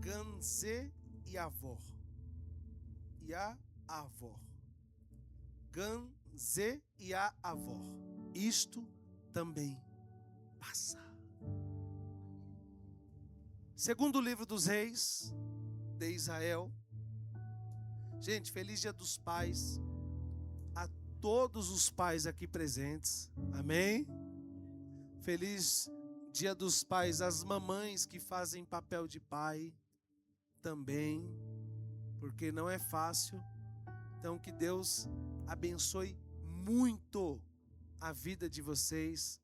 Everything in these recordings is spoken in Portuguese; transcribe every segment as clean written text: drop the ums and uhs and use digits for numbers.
Ganze e avó. E a avó. Ganze e a avó. Isto também passa. Segundo o livro dos reis de Israel. Gente, feliz Dia dos Pais a todos os pais aqui presentes. Amém? Feliz Dia dos Pais às mamães que fazem papel de pai também, porque não é fácil. Então que Deus abençoe muito a vida de vocês,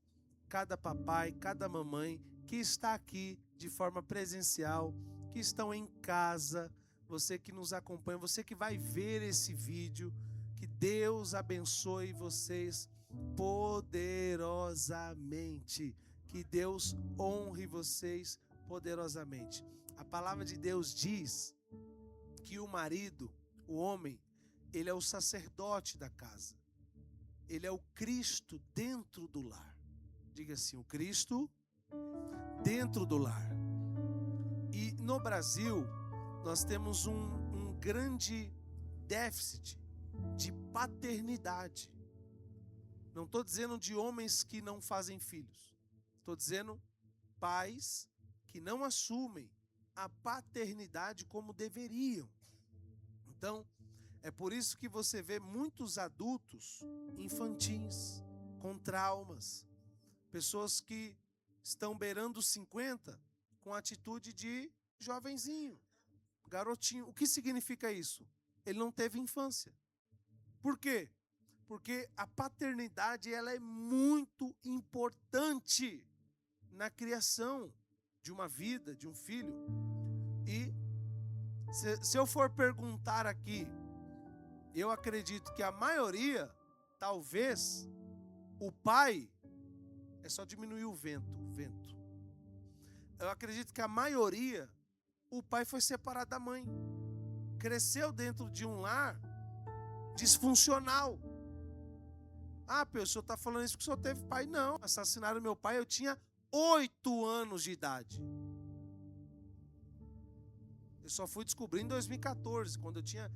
cada papai, cada mamãe que está aqui de forma presencial, que estão em casa, você que nos acompanha, você que vai ver esse vídeo, que Deus abençoe vocês poderosamente, que Deus honre vocês poderosamente. A palavra de Deus diz que o marido, o homem, ele é o sacerdote da casa. Ele é o Cristo dentro do lar. Diga assim, o Cristo dentro do lar. E no Brasil, nós temos um grande déficit de paternidade. Não estou dizendo de homens que não fazem filhos. Estou dizendo pais que não assumem a paternidade como deveriam. Então, é por isso que você vê muitos adultos infantis, com traumas. Pessoas que estão beirando os 50 com atitude de jovenzinho, garotinho. O que significa isso? Ele não teve infância. Por quê? Porque a paternidade ela é muito importante na criação de uma vida, de um filho. E se eu for perguntar aqui, eu acredito que a maioria, talvez, o pai, é só diminuir o vento. Eu acredito que a maioria, o pai foi separado da mãe. Cresceu dentro de um lar disfuncional. Ah, Pedro, o senhor está falando isso porque o senhor teve pai? Não, assassinaram meu pai, eu tinha 8 anos de idade. Eu só fui descobrir em 2014, quando eu tinha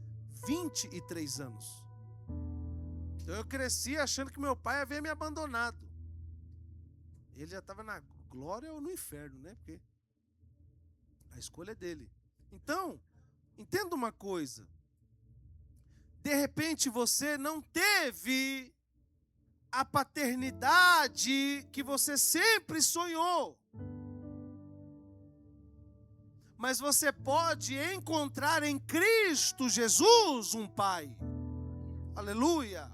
23 anos. Então eu cresci achando que meu pai havia me abandonado. Ele já estava na glória ou no inferno, né? Porque a escolha é dele. Então, entenda uma coisa. De repente você não teve a paternidade que você sempre sonhou. Mas você pode encontrar em Cristo Jesus um pai. Aleluia.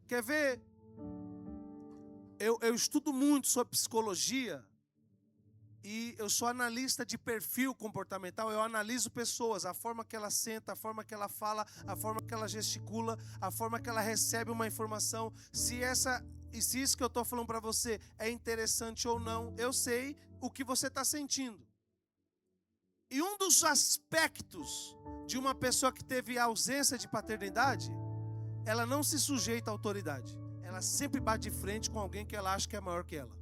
Quer ver? Eu estudo muito sobre psicologia e eu sou analista de perfil comportamental. Eu analiso pessoas, a forma que ela senta, a forma que ela fala, a forma que ela gesticula, a forma que ela recebe uma informação. Se isso que eu estou falando para você é interessante ou não, eu sei o que você está sentindo. E um dos aspectos de uma pessoa que teve ausência de paternidade, ela não se sujeita à autoridade. Ela sempre bate de frente com alguém que ela acha que é maior que ela.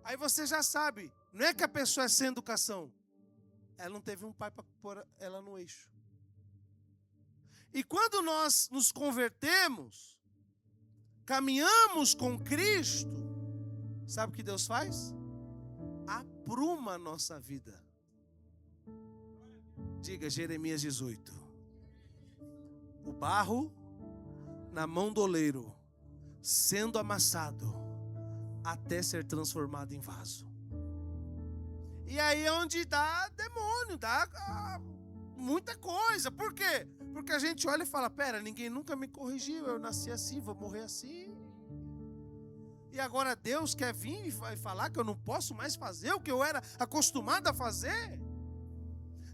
Aí você já sabe, não é que a pessoa é sem educação. Ela não teve um pai para pôr ela no eixo. E quando nós nos convertemos, caminhamos com Cristo, sabe o que Deus faz? Apruma a nossa vida. Diga Jeremias 18. O barro na mão do oleiro, sendo amassado, até ser transformado em vaso. E aí é onde dá demônio, dá muita coisa. Por quê? Porque a gente olha e fala, pera, ninguém nunca me corrigiu, eu nasci assim, vou morrer assim. E agora Deus quer vir e falar que eu não posso mais fazer o que eu era acostumado a fazer?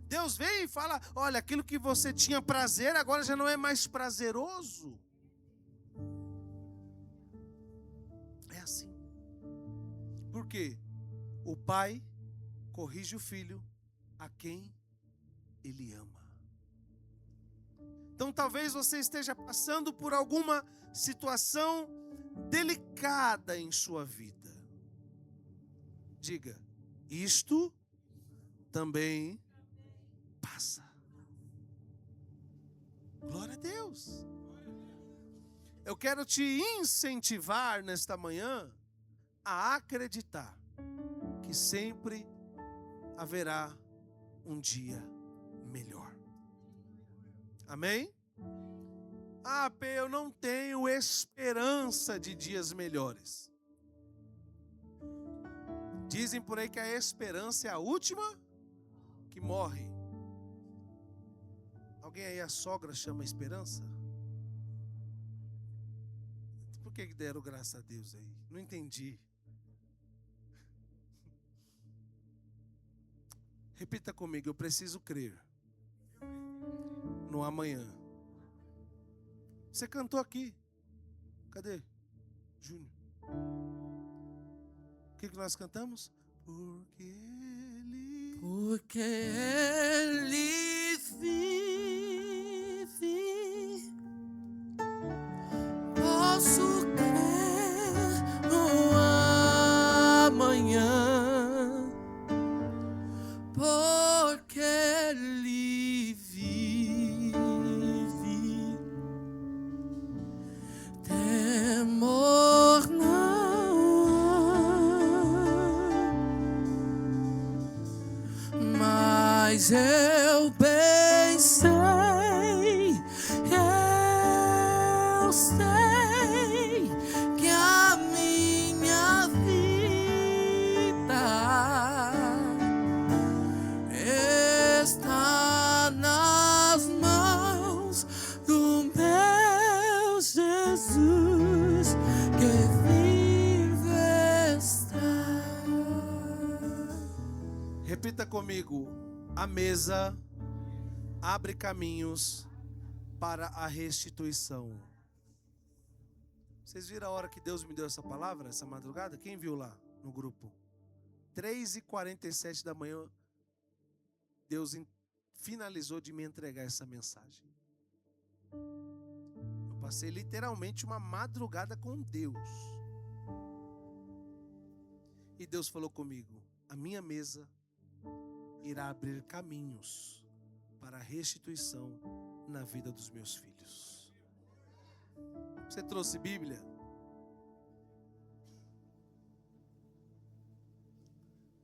Deus vem e fala, olha, aquilo que você tinha prazer agora já não é mais prazeroso. É assim. Por quê? O pai corrige o filho a quem ele ama. Então talvez você esteja passando por alguma situação delicada em sua vida. Diga, isto também passa. Glória a Deus. Eu quero te incentivar nesta manhã a acreditar que sempre haverá um dia melhor. Amém? Ah, P, eu não tenho esperança de dias melhores. Dizem por aí que a esperança é a última que morre. Alguém aí, a sogra, chama esperança? Por que deram graças a Deus aí? Não entendi. Repita comigo, eu preciso crer no amanhã. Você cantou aqui. Cadê? Júnior. O que nós cantamos? Porque Ele vive, posso crer no amanhã, porque Ele vive, temor não, mas eu bem sei, que a minha vida está nas mãos do meu Jesus, que vive está. Repita comigo. A mesa abre caminhos para a restituição. Vocês viram a hora que Deus me deu essa palavra, essa madrugada? Quem viu lá no grupo? 3h47 da manhã, Deus finalizou de me entregar essa mensagem. Eu passei literalmente uma madrugada com Deus. E Deus falou comigo, a minha mesa irá abrir caminhos para a restituição na vida dos meus filhos. Você trouxe Bíblia?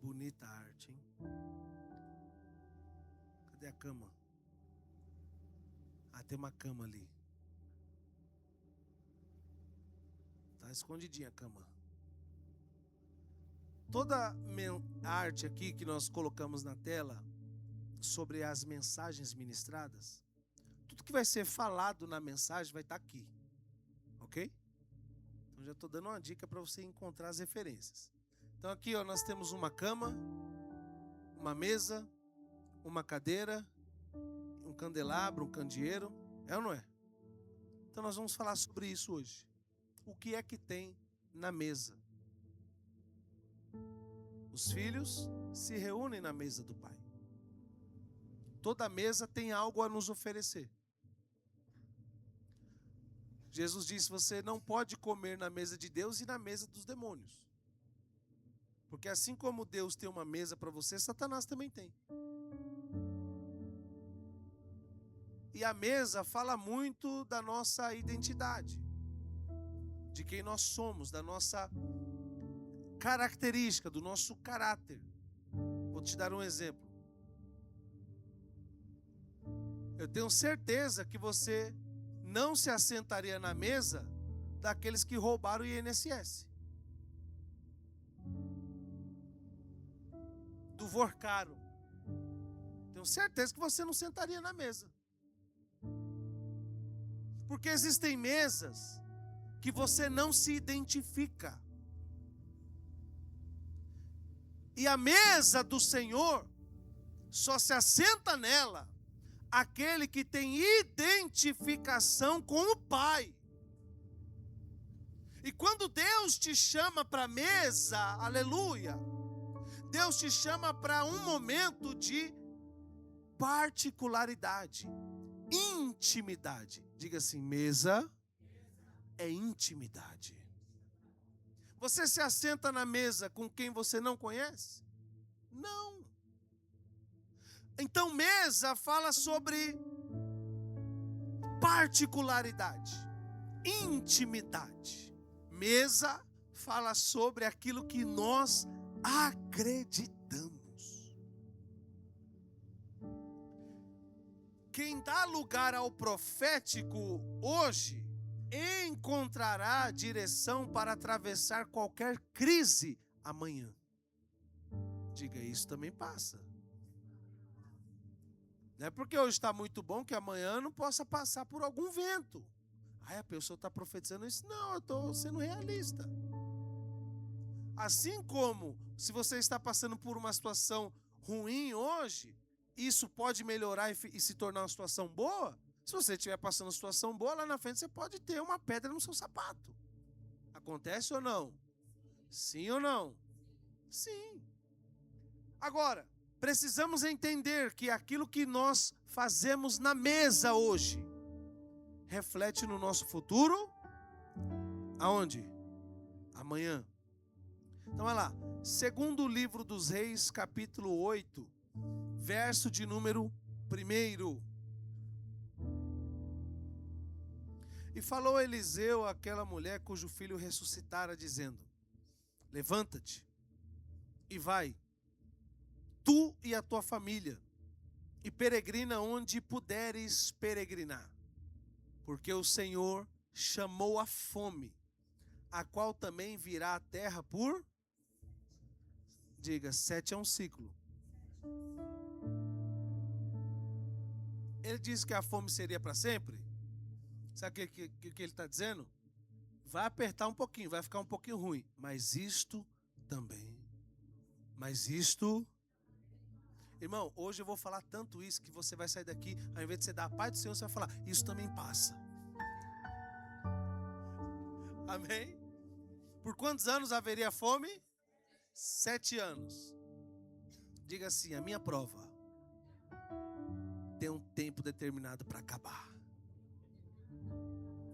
Bonita arte, hein? Cadê a cama? Ah, tem uma cama ali. Tá escondidinha a cama. Toda a arte aqui que nós colocamos na tela sobre as mensagens ministradas, tudo que vai ser falado na mensagem vai estar aqui, ok? Então já estou dando uma dica para você encontrar as referências. Então aqui nós temos uma cama, uma mesa, uma cadeira, um candelabro, um candeeiro, é ou não é? Então nós vamos falar sobre isso hoje. O que é que tem na mesa? Os filhos se reúnem na mesa do Pai. Toda mesa tem algo a nos oferecer. Jesus disse, você não pode comer na mesa de Deus e na mesa dos demônios. Porque assim como Deus tem uma mesa para você, Satanás também tem. E a mesa fala muito da nossa identidade, de quem nós somos, da nossa característica, do nosso caráter. Vou te dar um exemplo. Eu tenho certeza que você não se assentaria na mesa daqueles que roubaram o INSS, do Vorcaro. Tenho certeza que você não sentaria na mesa. Porque existem mesas que você não se identifica. E a mesa do Senhor só se assenta nela aquele que tem identificação com o Pai. E quando Deus te chama para a mesa, aleluia, Deus te chama para um momento de particularidade, intimidade. Diga assim, mesa é intimidade. Você se assenta na mesa com quem você não conhece? Não. Então, mesa fala sobre particularidade, intimidade. Mesa fala sobre aquilo que nós acreditamos. Quem dá lugar ao profético hoje encontrará direção para atravessar qualquer crise amanhã. Diga, isso também passa. Não é porque hoje está muito bom que amanhã não possa passar por algum vento. Aí a pessoa está profetizando isso. Não, eu estou sendo realista. Assim como, se você está passando por uma situação ruim hoje, isso pode melhorar e se tornar uma situação boa. Se você estiver passando uma situação boa, lá na frente você pode ter uma pedra no seu sapato. Acontece ou não? Sim ou não? Sim. Agora, precisamos entender que aquilo que nós fazemos na mesa hoje reflete no nosso futuro. Aonde? Amanhã. Então, olha lá. Segundo livro dos Reis, capítulo 8, verso de número 1. E falou Eliseu àquela mulher cujo filho ressuscitara, dizendo: levanta-te e vai, tu e a tua família, e peregrina onde puderes peregrinar, porque o Senhor chamou a fome, a qual também virá à terra por... Diga, 7 é um ciclo. Ele disse que a fome seria para sempre. Sabe o que ele está dizendo? Vai apertar um pouquinho, vai ficar um pouquinho ruim. Mas isto também. Mas isto... Irmão, hoje eu vou falar tanto isso que você vai sair daqui, ao invés de você dar a paz do Senhor, você vai falar, isso também passa. Amém? Por quantos anos haveria fome? 7 anos. Diga assim, a minha prova tem um tempo determinado para acabar.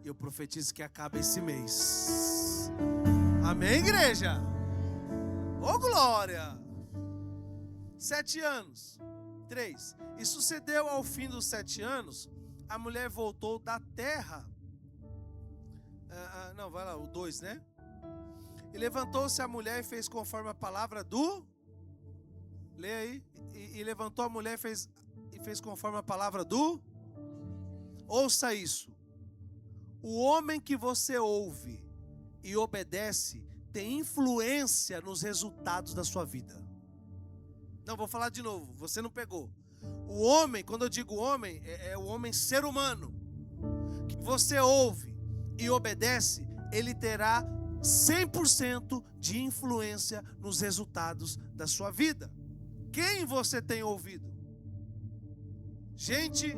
E eu profetizo que acaba esse mês. Amém, igreja? Ô, glória! 7 anos. 3. E sucedeu ao fim dos 7 anos, a mulher voltou da terra. Não, vai lá, o 2, né? E levantou-se a mulher e fez conforme a palavra do... Lê aí. E levantou a mulher e fez conforme a palavra do... Ouça isso. O homem que você ouve e obedece tem influência nos resultados da sua vida. Não, vou falar de novo, você não pegou. O homem, quando eu digo homem, é o homem ser humano. Que você ouve e obedece, ele terá 100% de influência nos resultados da sua vida. Quem você tem ouvido? Gente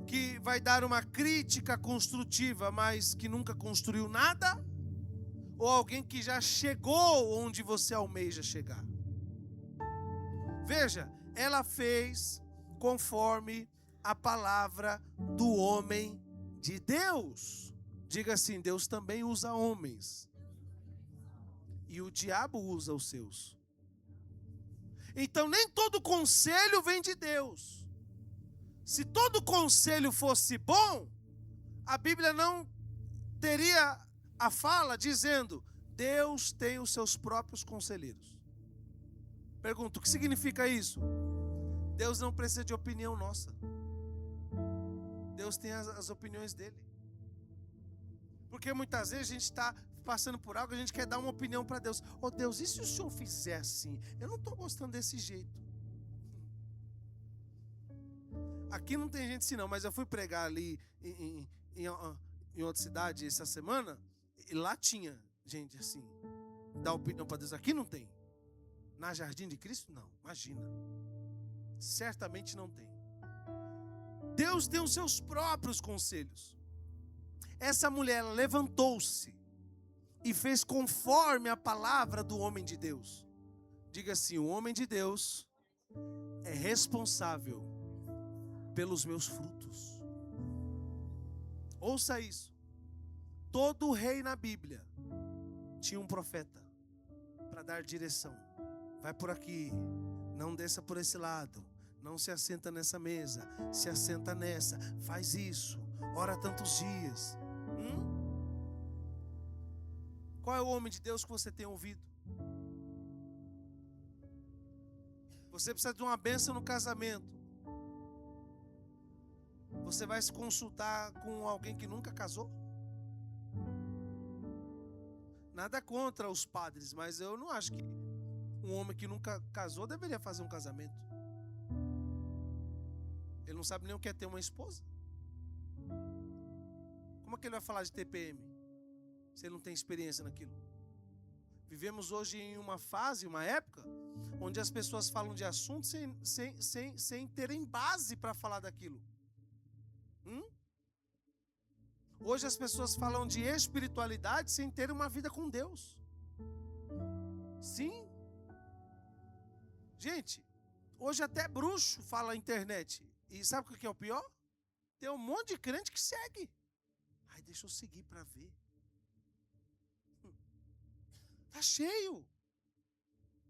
que vai dar uma crítica construtiva, mas que nunca construiu nada? Ou alguém que já chegou onde você almeja chegar? Veja, ela fez conforme a palavra do homem de Deus. Diga assim, Deus também usa homens. E o diabo usa os seus. Então nem todo conselho vem de Deus. Se todo conselho fosse bom, a Bíblia não teria a fala dizendo, Deus tem os seus próprios conselheiros. Pergunto, o que significa isso? Deus não precisa de opinião nossa. Deus tem as opiniões dele. Porque muitas vezes a gente está passando por algo, a gente quer dar uma opinião para Deus. Ô Deus, e se o Senhor fizer assim? Eu não estou gostando desse jeito. Aqui não tem gente assim não, mas eu fui pregar ali em outra cidade essa semana, e lá tinha gente assim, dar opinião para Deus. Aqui não tem. Na Jardim de Cristo, não, imagina. Certamente não tem. Deus tem os seus próprios conselhos. Essa mulher levantou-se e fez conforme a palavra do homem de Deus. Diga assim, o homem de Deus é responsável pelos meus frutos. Ouça isso. Todo rei na Bíblia tinha um profeta para dar direção. Vai por aqui, não desça por esse lado, não se assenta nessa mesa, se assenta nessa, faz isso, ora tantos dias. Qual é o homem de Deus que você tem ouvido? Você precisa de uma bênção no casamento. Você vai se consultar com alguém que nunca casou? Nada contra os padres, mas eu não acho que um homem que nunca casou deveria fazer um casamento. Ele não sabe nem o que é ter uma esposa. Como é que ele vai falar de TPM, se ele não tem experiência naquilo? Vivemos hoje em uma fase, uma época, onde as pessoas falam de assuntos sem terem base para falar daquilo. Hoje as pessoas falam de espiritualidade sem ter uma vida com Deus. Sim. Gente, hoje até bruxo fala na internet. E sabe o que é o pior? Tem um monte de crente que segue. Ai, deixa eu seguir para ver. Tá cheio.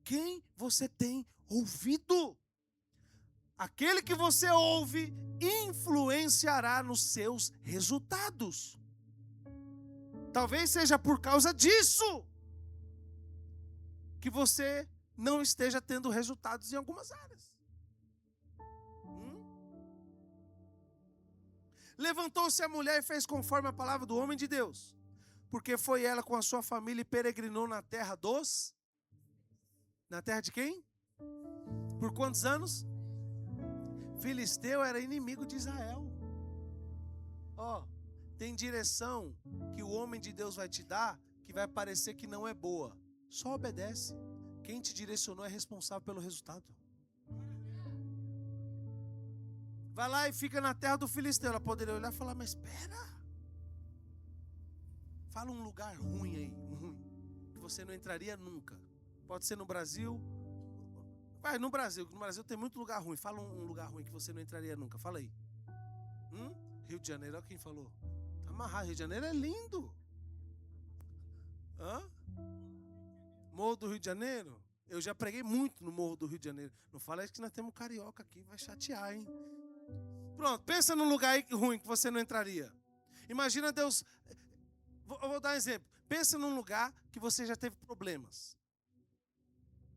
Quem você tem ouvido? Aquele que você ouve influenciará nos seus resultados. Talvez seja por causa disso que você não esteja tendo resultados em algumas áreas. Levantou-se a mulher e fez conforme a palavra do homem de Deus, porque foi ela com a sua família e peregrinou na terra dos... Na terra de quem? Por quantos anos? Filisteu era inimigo de Israel. Tem direção que o homem de Deus vai te dar que vai parecer que não é boa. Só obedece. Quem te direcionou é responsável pelo resultado. Vai lá e fica na terra do Filisteu. Ela poderia olhar e falar, mas espera. Fala um lugar ruim aí, que você não entraria nunca. Pode ser no Brasil. Vai, no Brasil tem muito lugar ruim. Fala um lugar ruim que você não entraria nunca. Fala aí. Rio de Janeiro, olha quem falou. Tá amarrado, Rio de Janeiro é lindo. Morro do Rio de Janeiro? Eu já preguei muito no Morro do Rio de Janeiro. Não fala isso que nós temos carioca aqui, vai chatear, hein? Pronto, pensa num lugar ruim que você não entraria. Imagina Deus... Eu vou dar um exemplo. Pensa num lugar que você já teve problemas.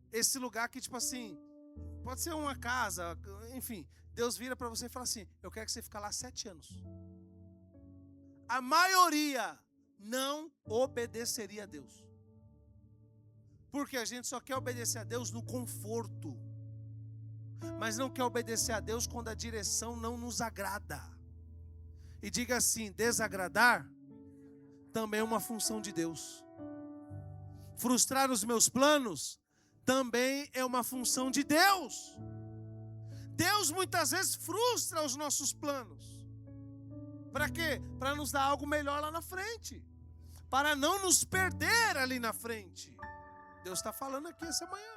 Esse lugar que, tipo assim, pode ser uma casa, enfim. Deus vira para você e fala assim, eu quero que você fique lá 7 anos. A maioria não obedeceria a Deus. Porque a gente só quer obedecer a Deus no conforto. Mas não quer obedecer a Deus quando a direção não nos agrada. E diga assim, desagradar também é uma função de Deus. Frustrar os meus planos também é uma função de Deus. Deus muitas vezes frustra os nossos planos. Para quê? Para nos dar algo melhor lá na frente. Para não nos perder ali na frente. Deus está falando aqui essa manhã.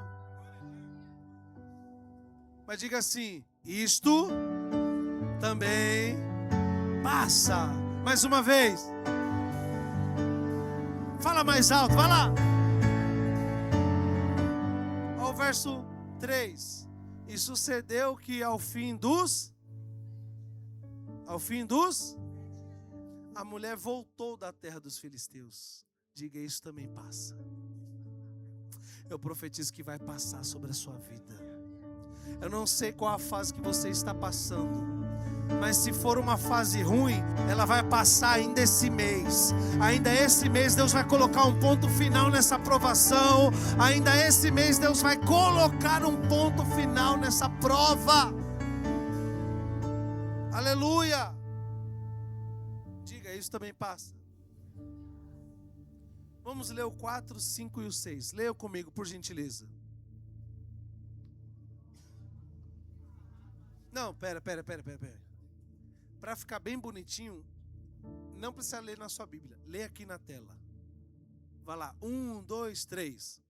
Mas diga assim, isto também passa. Mais uma vez. Fala mais alto, vai lá. Olha o verso 3. E sucedeu que ao fim dos... A mulher voltou da terra dos filisteus. Diga, isso também passa. Eu profetizo que vai passar sobre a sua vida. Eu não sei qual a fase que você está passando. Mas se for uma fase ruim, ela vai passar ainda esse mês. Ainda esse mês Deus vai colocar um ponto final nessa provação. Ainda esse mês Deus vai colocar um ponto final nessa prova. Aleluia. Diga, isso também passa. Vamos ler o 4, 5 e o 6. Leia comigo, por gentileza. Não, pera. Para ficar bem bonitinho, não precisa ler na sua Bíblia. Lê aqui na tela. Vai lá. 1, 2, 3.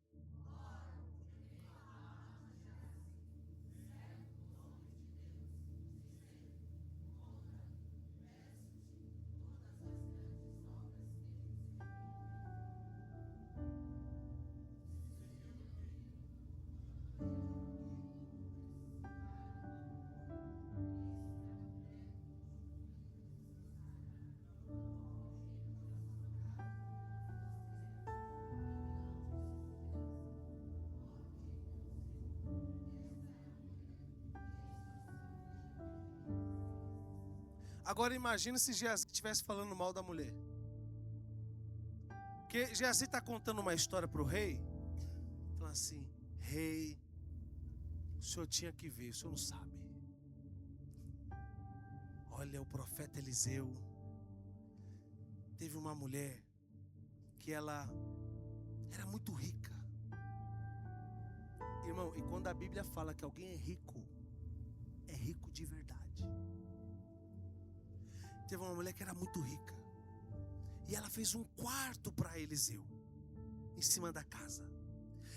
Agora imagina se Geazi estivesse falando mal da mulher. Porque Geazi está contando uma história para o rei, falando assim: rei, o senhor tinha que ver, o senhor não sabe. Olha, o profeta Eliseu teve uma mulher que ela era muito rica. Irmão, e quando a Bíblia fala que alguém é rico de verdade. Teve uma mulher que era muito rica, e ela fez um quarto para Eliseu, em cima da casa.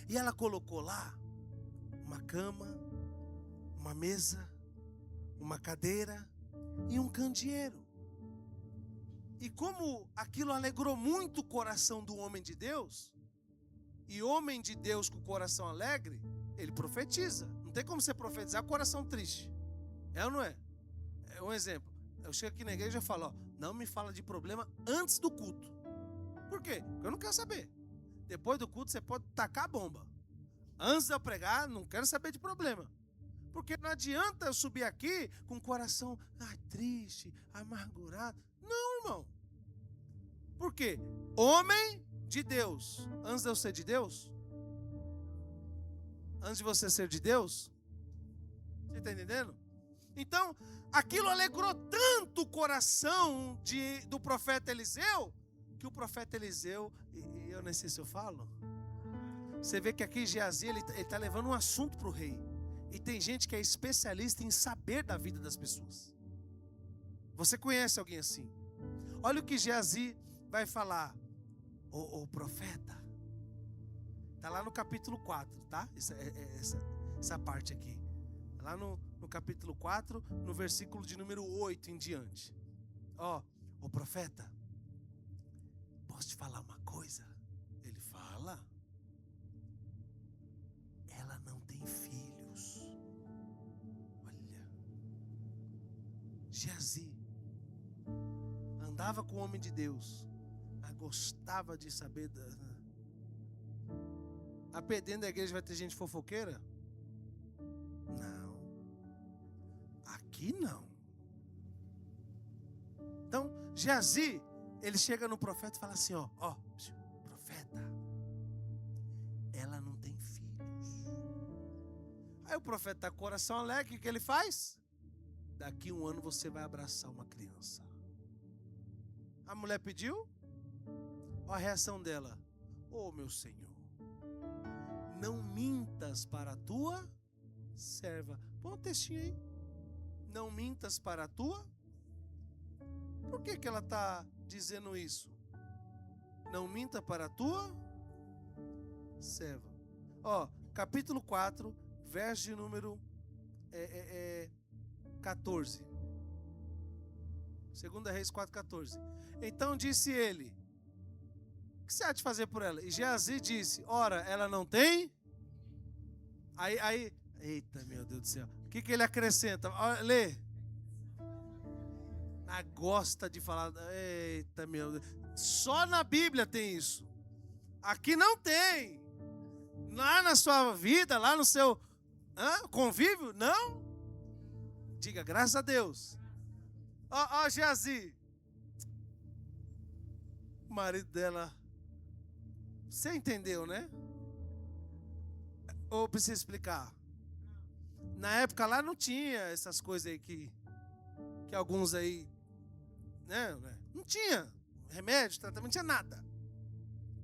E ela colocou lá uma cama, uma mesa, uma cadeira e um candeeiro. E como aquilo alegrou muito o coração do homem de Deus, e homem de Deus com o coração alegre, ele profetiza. Não tem como você profetizar com o coração triste. É ou não é? É um exemplo. Eu chego aqui na igreja e falo: ó, não me fala de problema antes do culto. Por quê? Porque eu não quero saber. Depois do culto você pode tacar a bomba. Antes de eu pregar, não quero saber de problema. Porque não adianta eu subir aqui com o coração triste, amargurado. Não, irmão. Por quê? Homem de Deus. Antes de eu ser de Deus? Antes de você ser de Deus? Você está entendendo? Então, aquilo alegrou tanto o coração do profeta Eliseu, que o profeta Eliseu, e eu nem sei se eu falo, você vê que aqui Geazi, ele está levando um assunto para o rei. E tem gente que é especialista em saber da vida das pessoas. Você conhece alguém assim? Olha o que Geazi vai falar. O profeta, está lá no capítulo 4, tá? Essa parte aqui. Lá no capítulo 4, no versículo de número 8 em diante. O profeta, posso te falar uma coisa? Ele fala. Ela não tem filhos. Olha. Geazi andava com o homem de Deus, mas gostava de saber dentro da igreja vai ter gente fofoqueira? Não. Aqui não. Então, Geazi, ele chega no profeta e fala assim: ó, profeta, ela não tem filhos. Aí o profeta está com o coração alegre, o que ele faz? Daqui 1 ano você vai abraçar uma criança. A mulher pediu? Olha a reação dela: meu Senhor, não mintas para a tua serva. Põe um textinho aí. Não mintas para a tua. Por que ela está dizendo isso? Não minta para a tua serva. Capítulo 4, verso de número 14. 2 Reis 4,14. Então disse ele: o que você há de fazer por ela? E Geazi disse: ora, ela não tem? Aí, eita, meu Deus do céu. O que ele acrescenta? Lê. Gosta de falar. Eita, meu Deus. Só na Bíblia tem isso. Aqui não tem. Lá na sua vida, lá no seu convívio, não? Diga, graças a Deus. Geazi. O marido dela. Você entendeu, né? Ou precisa explicar? Na época lá não tinha essas coisas aí que alguns aí, né? Não tinha remédio, tratamento, não tinha nada.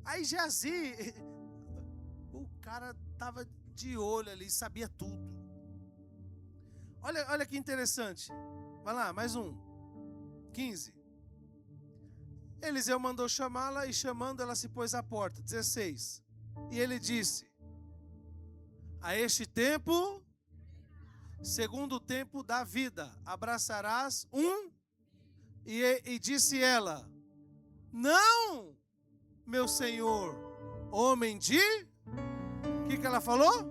Aí Geazi, o cara tava de olho ali, sabia tudo. Olha que interessante. Vai lá, mais um. 15. Eliseu mandou chamá-la, e chamando ela se pôs à porta. 16. E ele disse: a este tempo, segundo o tempo da vida, abraçarás um. E disse ela: não, meu senhor, homem de... O que ela falou?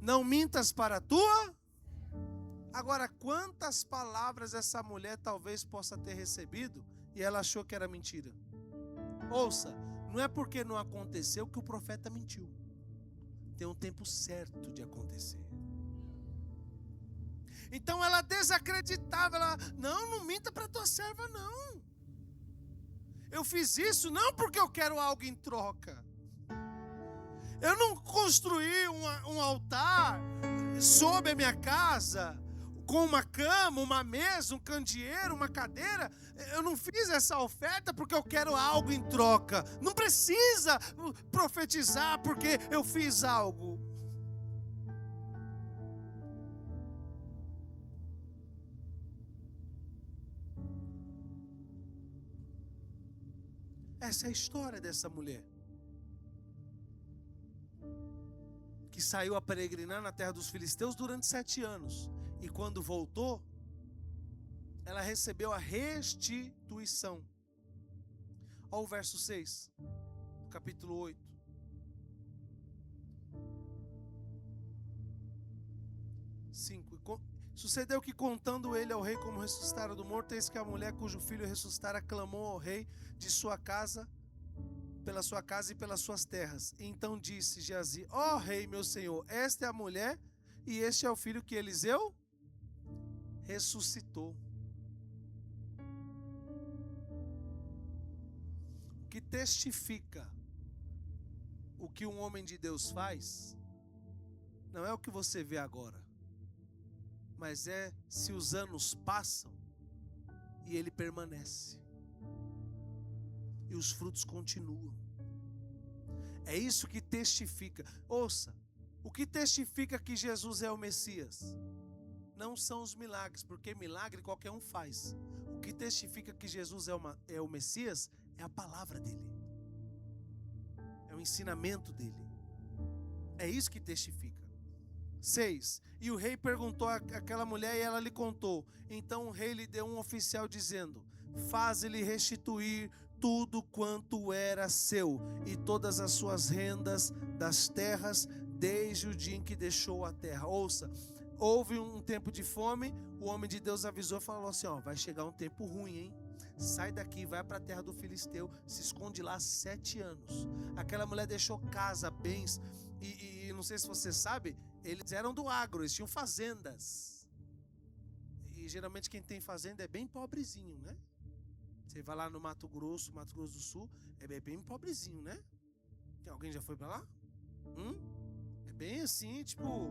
Não mintas para a tua. Agora, quantas palavras essa mulher talvez possa ter recebido e ela achou que era mentira? Ouça, não é porque não aconteceu que o profeta mentiu. Tem um tempo certo de acontecer. Então ela desacreditava, não minta para tua serva não. Eu fiz isso não porque eu quero algo em troca. Eu não construí um altar sobre a minha casa, com uma cama, uma mesa, um candeeiro, uma cadeira. Eu não fiz essa oferta porque eu quero algo em troca. Não precisa profetizar porque eu fiz algo. Essa é a história dessa mulher que saiu a peregrinar na terra dos filisteus durante 7 anos. E quando voltou, ela recebeu a restituição. Olha o verso 6, capítulo 8. Sucedeu que, contando ele ao rei como ressuscitara do morto, eis que a mulher cujo filho ressuscitara clamou ao rei de sua casa, pela sua casa e pelas suas terras. E então disse Geazi: ó rei, meu senhor, esta é a mulher e este é o filho que Eliseu ressuscitou. O que testifica o que um homem de Deus faz não é o que você vê agora, mas é se os anos passam e ele permanece e os frutos continuam. É isso que testifica. Ouça, o que testifica que Jesus é o Messias não são os milagres, porque milagre qualquer um faz. O que testifica que Jesus é o Messias é a palavra dele, é o ensinamento dele. É isso que testifica. 6. E o rei perguntou àquela mulher e ela lhe contou. Então o rei lhe deu um oficial dizendo: faze-lhe restituir tudo quanto era seu e todas as suas rendas das terras desde o dia em que deixou a terra. Ouça, houve um tempo de fome, o homem de Deus avisou e falou assim: vai chegar um tempo ruim, hein? Sai daqui, vai para a terra do Filisteu, se esconde lá 7 anos. Aquela mulher deixou casa, bens, e não sei se você sabe, eles eram do agro, eles tinham fazendas. E geralmente quem tem fazenda é bem pobrezinho, né? Você vai lá no Mato Grosso do Sul, é bem pobrezinho, né? Alguém já foi para lá? É bem assim, tipo,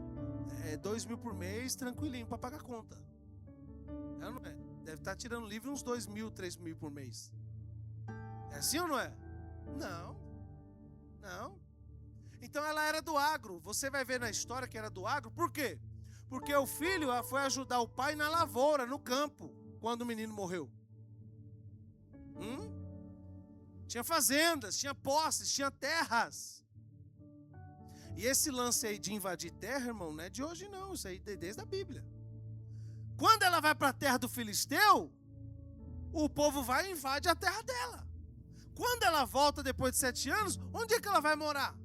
2 mil por mês, tranquilinho, para pagar conta. É, não é? Deve estar tirando livre uns 2 mil, 3 mil por mês. É assim ou não é? Não. Então ela era do agro. Você vai ver na história que era do agro. Por quê? Porque o filho foi ajudar o pai na lavoura, no campo, quando o menino morreu. Tinha fazendas, tinha posses, tinha terras. E esse lance aí de invadir terra, irmão, não é de hoje não. Isso aí desde a Bíblia. Quando ela vai para a terra do Filisteu, o povo vai e invade a terra dela. Quando ela volta depois de 7 anos, onde é que ela vai morar?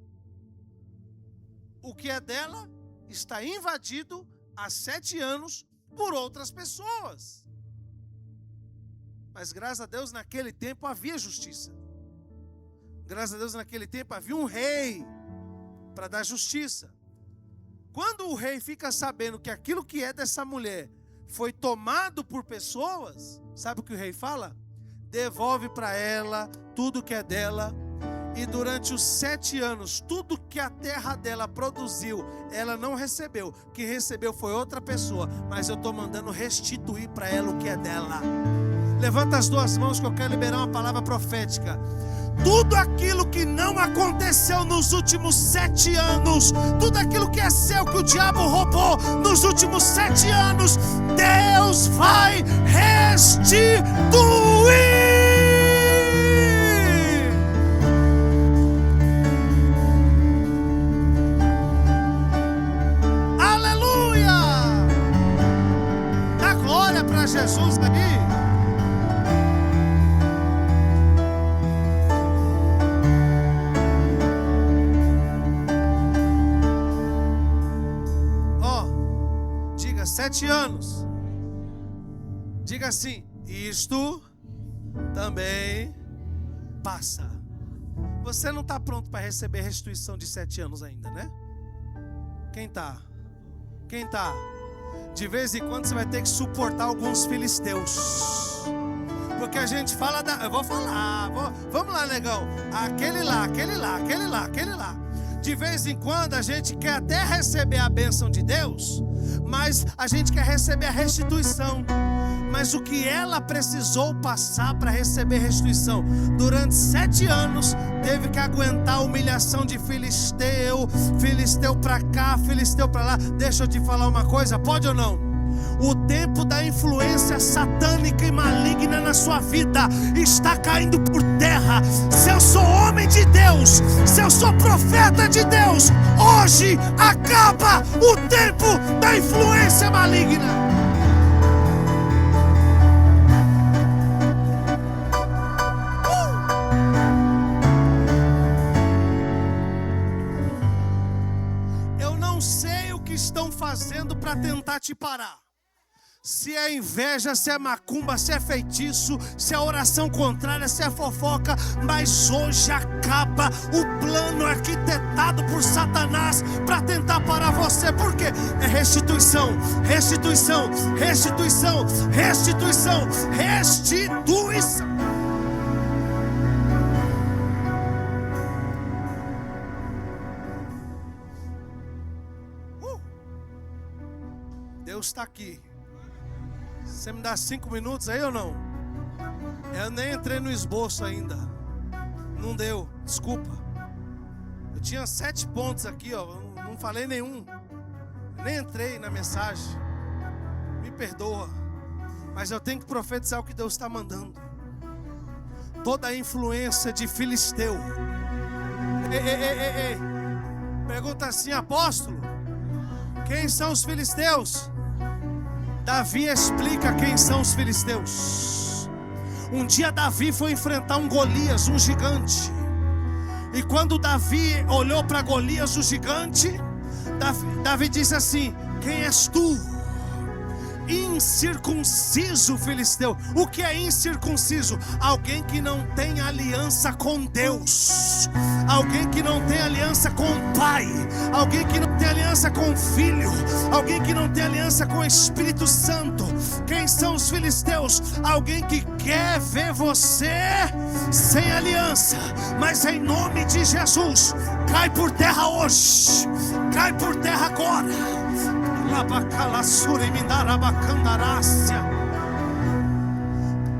O que é dela está invadido há 7 anos por outras pessoas. Mas graças a Deus naquele tempo havia justiça. Graças a Deus naquele tempo havia um rei para dar justiça. Quando o rei fica sabendo que aquilo que é dessa mulher foi tomado por pessoas, sabe o que o rei fala? Devolve para ela tudo que é dela. E durante os 7 anos, tudo que a terra dela produziu, ela não recebeu. O que recebeu foi outra pessoa. Mas eu estou mandando restituir para ela o que é dela. Levanta as 2 mãos que eu quero liberar uma palavra profética. Tudo aquilo que não aconteceu nos últimos 7 anos, tudo aquilo que é seu, que o diabo roubou nos últimos 7 anos, Deus vai restituir. Aleluia! Dá glória para Jesus aí. Diga 7 anos. Diga assim: isto também passa. Você não está pronto para receber restituição de 7 anos ainda, né? Quem está? De vez em quando você vai ter que suportar alguns filisteus. Porque a gente fala eu vou falar, vamos lá, negão. Aquele lá. De vez em quando a gente quer até receber a bênção de Deus, mas a gente quer receber a restituição. Mas o que ela precisou passar para receber restituição? Durante 7 anos teve que aguentar a humilhação de filisteu para cá, filisteu para lá. Deixa eu te falar uma coisa, pode ou não? O tempo da influência satânica e maligna na sua vida está caindo por terra. Se eu sou homem de Deus, se eu sou profeta de Deus, hoje acaba o tempo da influência maligna. Eu não sei o que estão fazendo para tentar te parar. Se é inveja, se é macumba, se é feitiço, se é oração contrária, se é fofoca, mas hoje acaba o plano arquitetado por Satanás para tentar parar você. Por quê? É restituição, restituição, restituição, restituição, restituição. Deus está aqui. Você me dá 5 minutos aí ou não? Eu nem entrei no esboço ainda. Não deu, desculpa. Eu tinha 7 pontos aqui, ó. Não falei nenhum. Nem entrei na mensagem. Me perdoa. Mas eu tenho que profetizar o que Deus está mandando. Toda a influência de filisteu. Ei. Pergunta assim, apóstolo: quem são os filisteus? Davi explica quem são os filisteus. Um dia Davi foi enfrentar um Golias, um gigante. E quando Davi olhou para Golias, o gigante, Davi disse assim: quem és tu? Incircunciso filisteu. O que é incircunciso? Alguém que não tem aliança com Deus, alguém que não tem aliança com o Pai, alguém que não tem aliança com o Filho, alguém que não tem aliança com o Espírito Santo. Quem são os filisteus? Alguém que quer ver você sem aliança. Mas em nome de Jesus, cai por terra hoje, cai por terra agora.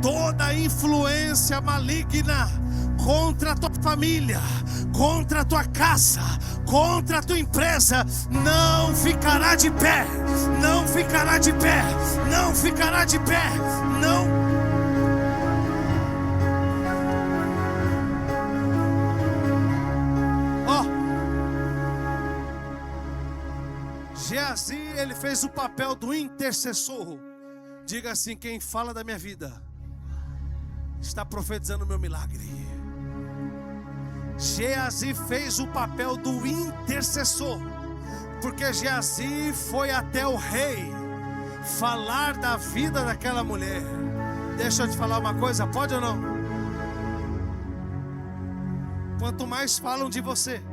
Toda influência maligna contra a tua família, contra a tua casa, contra a tua empresa, não ficará de pé, não ficará de pé, não ficará de pé, não. Geazi, ele fez o papel do intercessor. Diga assim: quem fala da minha vida está profetizando o meu milagre. Geazi fez o papel do intercessor, porque Geazi foi até o rei falar da vida daquela mulher. Deixa eu te falar uma coisa, pode ou não? Quanto mais falam de você,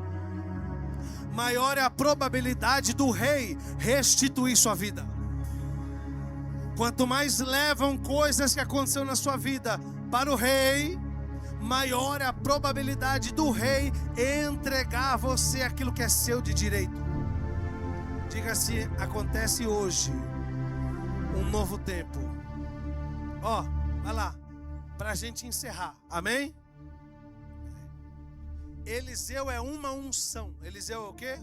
maior é a probabilidade do rei restituir sua vida. Quanto mais levam coisas que aconteceram na sua vida para o rei, maior é a probabilidade do rei entregar a você aquilo que é seu de direito. Diga assim: acontece hoje um novo tempo. Ó, vai lá, para a gente encerrar, amém? Eliseu é uma unção. Eliseu é o quê?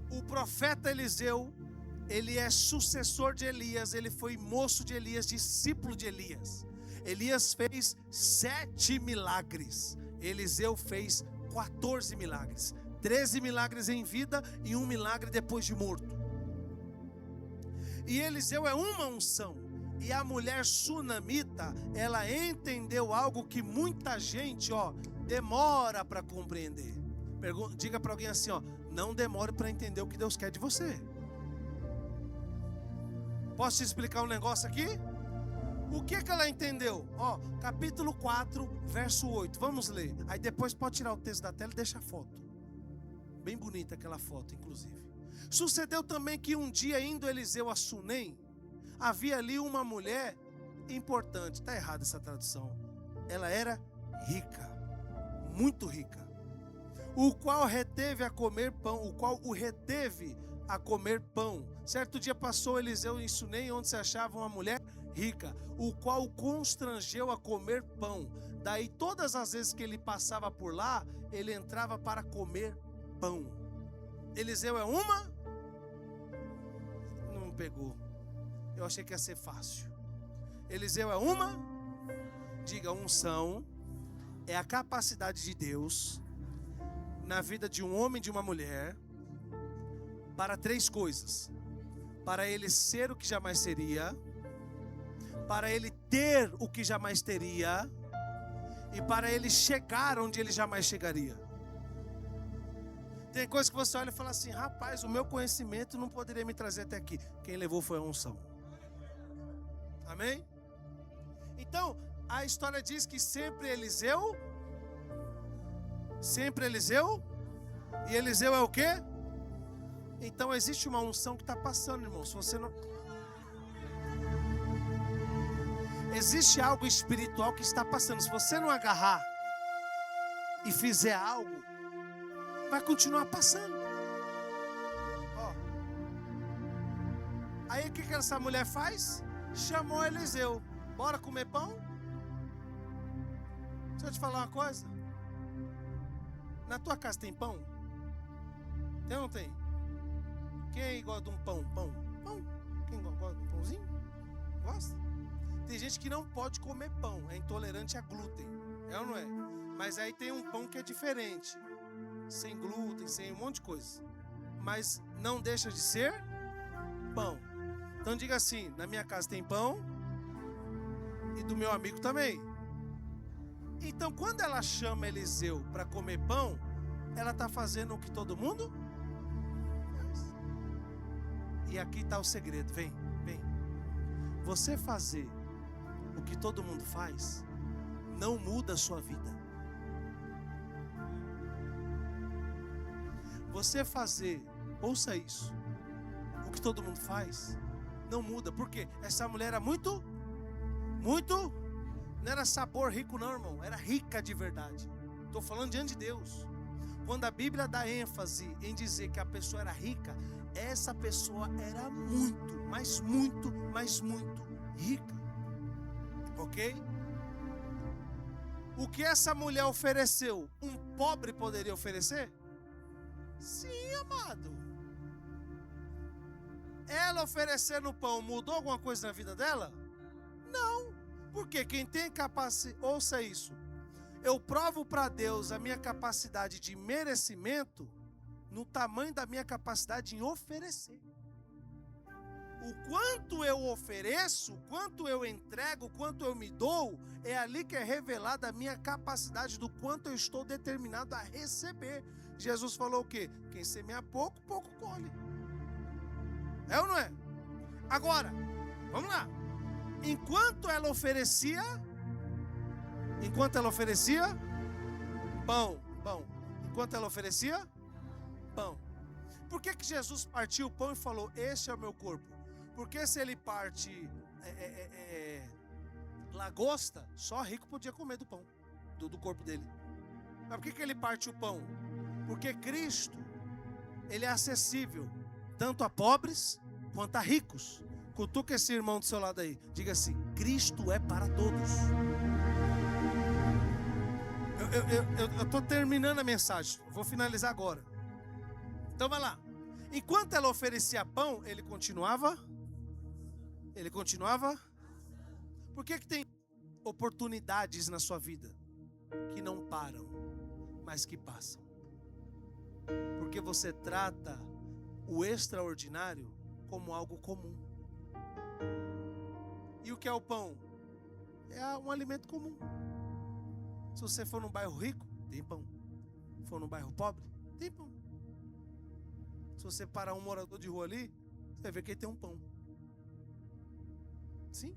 O profeta Eliseu, ele é sucessor de Elias. Ele foi moço de Elias, discípulo de Elias. Elias fez 7 milagres. Eliseu fez 14 milagres. 13 milagres em vida e 1 milagre depois de morto. E Eliseu é uma unção. E a mulher sunamita, ela entendeu algo que muita gente, demora para compreender. Diga para alguém assim, não demore para entender o que Deus quer de você. Posso te explicar um negócio aqui? O que ela entendeu? Capítulo 4, verso 8. Vamos ler. Aí depois pode tirar o texto da tela e deixa a foto. Bem bonita aquela foto, inclusive. Sucedeu também que um dia, indo Eliseu a Sunem, havia ali uma mulher importante. Está errada essa tradução. Ela era rica, muito rica, o qual reteve a comer pão, Certo dia passou Eliseu em Sunem, onde se achava uma mulher rica, o qual o constrangeu a comer pão. Daí todas as vezes que ele passava por lá, ele entrava para comer pão. Eliseu é uma? Não pegou. Eu achei que ia ser fácil. Eliseu é uma? Diga, unção é a capacidade de Deus na vida de um homem e de uma mulher para 3 coisas: para ele ser o que jamais seria, para ele ter o que jamais teria e para ele chegar onde ele jamais chegaria. Tem coisa que você olha e fala assim: rapaz, o meu conhecimento não poderia me trazer até aqui. Quem levou foi a unção. Amém? Então, a história diz que sempre Eliseu, e Eliseu é o quê? Então existe uma unção que está passando, irmão. Se você não... Existe algo espiritual que está passando. Se você não agarrar e fizer algo, vai continuar passando. Ó. Aí o que essa mulher faz? Chamou Eliseu. Bora comer pão? Deixa eu te falar uma coisa. Na tua casa tem pão? Tem ou não tem? Quem gosta de um pão? Pão? Quem gosta de um pãozinho? Gosta? Tem gente que não pode comer pão, é intolerante a glúten. É ou não é? Mas aí tem um pão que é diferente. Sem glúten, sem um monte de coisa. Mas não deixa de ser pão. Então diga assim: na minha casa tem pão e do meu amigo também. Então quando ela chama Eliseu para comer pão, ela está fazendo o que todo mundo faz. E aqui está o segredo, vem. Você fazer o que todo mundo faz não muda a sua vida. Você fazer, ouça isso, o que todo mundo faz não muda. Por quê? Essa mulher era muito, não era sabor rico não, irmão. Era rica de verdade. Estou falando diante de Deus. Quando a Bíblia dá ênfase em dizer que a pessoa era rica, essa pessoa era muito rica. Ok? O que essa mulher ofereceu, um pobre poderia oferecer? Sim, amado. Ela oferecendo pão mudou alguma coisa na vida dela? Não. Porque quem tem capacidade, ouça isso. Eu provo para Deus a minha capacidade de merecimento no tamanho da minha capacidade em oferecer. O quanto eu ofereço, quanto eu entrego, quanto eu me dou, é ali que é revelada a minha capacidade do quanto eu estou determinado a receber. Jesus falou o quê? Quem semeia pouco, pouco colhe. É ou não é? Agora, vamos lá. Enquanto ela oferecia pão. Enquanto ela oferecia pão. Por que Jesus partiu o pão e falou: este é o meu corpo? Porque se ele parte lagosta, só rico podia comer do pão, do corpo dele. Mas por que ele parte o pão? Porque Cristo, ele é acessível tanto a pobres quanto a ricos. Cutuca esse irmão do seu lado aí. Diga assim: Cristo é para todos. Eu estou terminando a mensagem. Vou finalizar agora. Então vai lá. Enquanto ela oferecia pão, ele continuava. Por que tem oportunidades na sua vida que não param, mas que passam? Porque você trata o extraordinário como algo comum. E o que é o pão? É um alimento comum. Se você for num bairro rico, tem pão. Se for num bairro pobre, tem pão. Se você parar um morador de rua ali, você vai ver que ele tem um pão. Sim.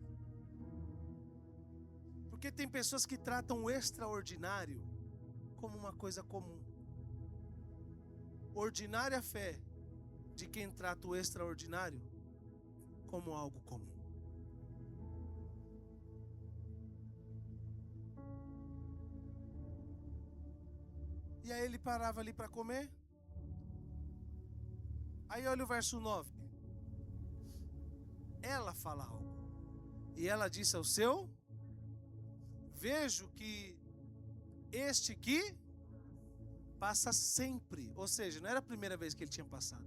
Porque tem pessoas que tratam o extraordinário como uma coisa comum. Ordinária fé de quem trata o extraordinário como algo comum. E aí ele parava ali para comer. Aí olha o verso 9. Ela fala algo. E ela disse ao seu: vejo que este aqui passa sempre. Ou seja, não era a primeira vez que ele tinha passado.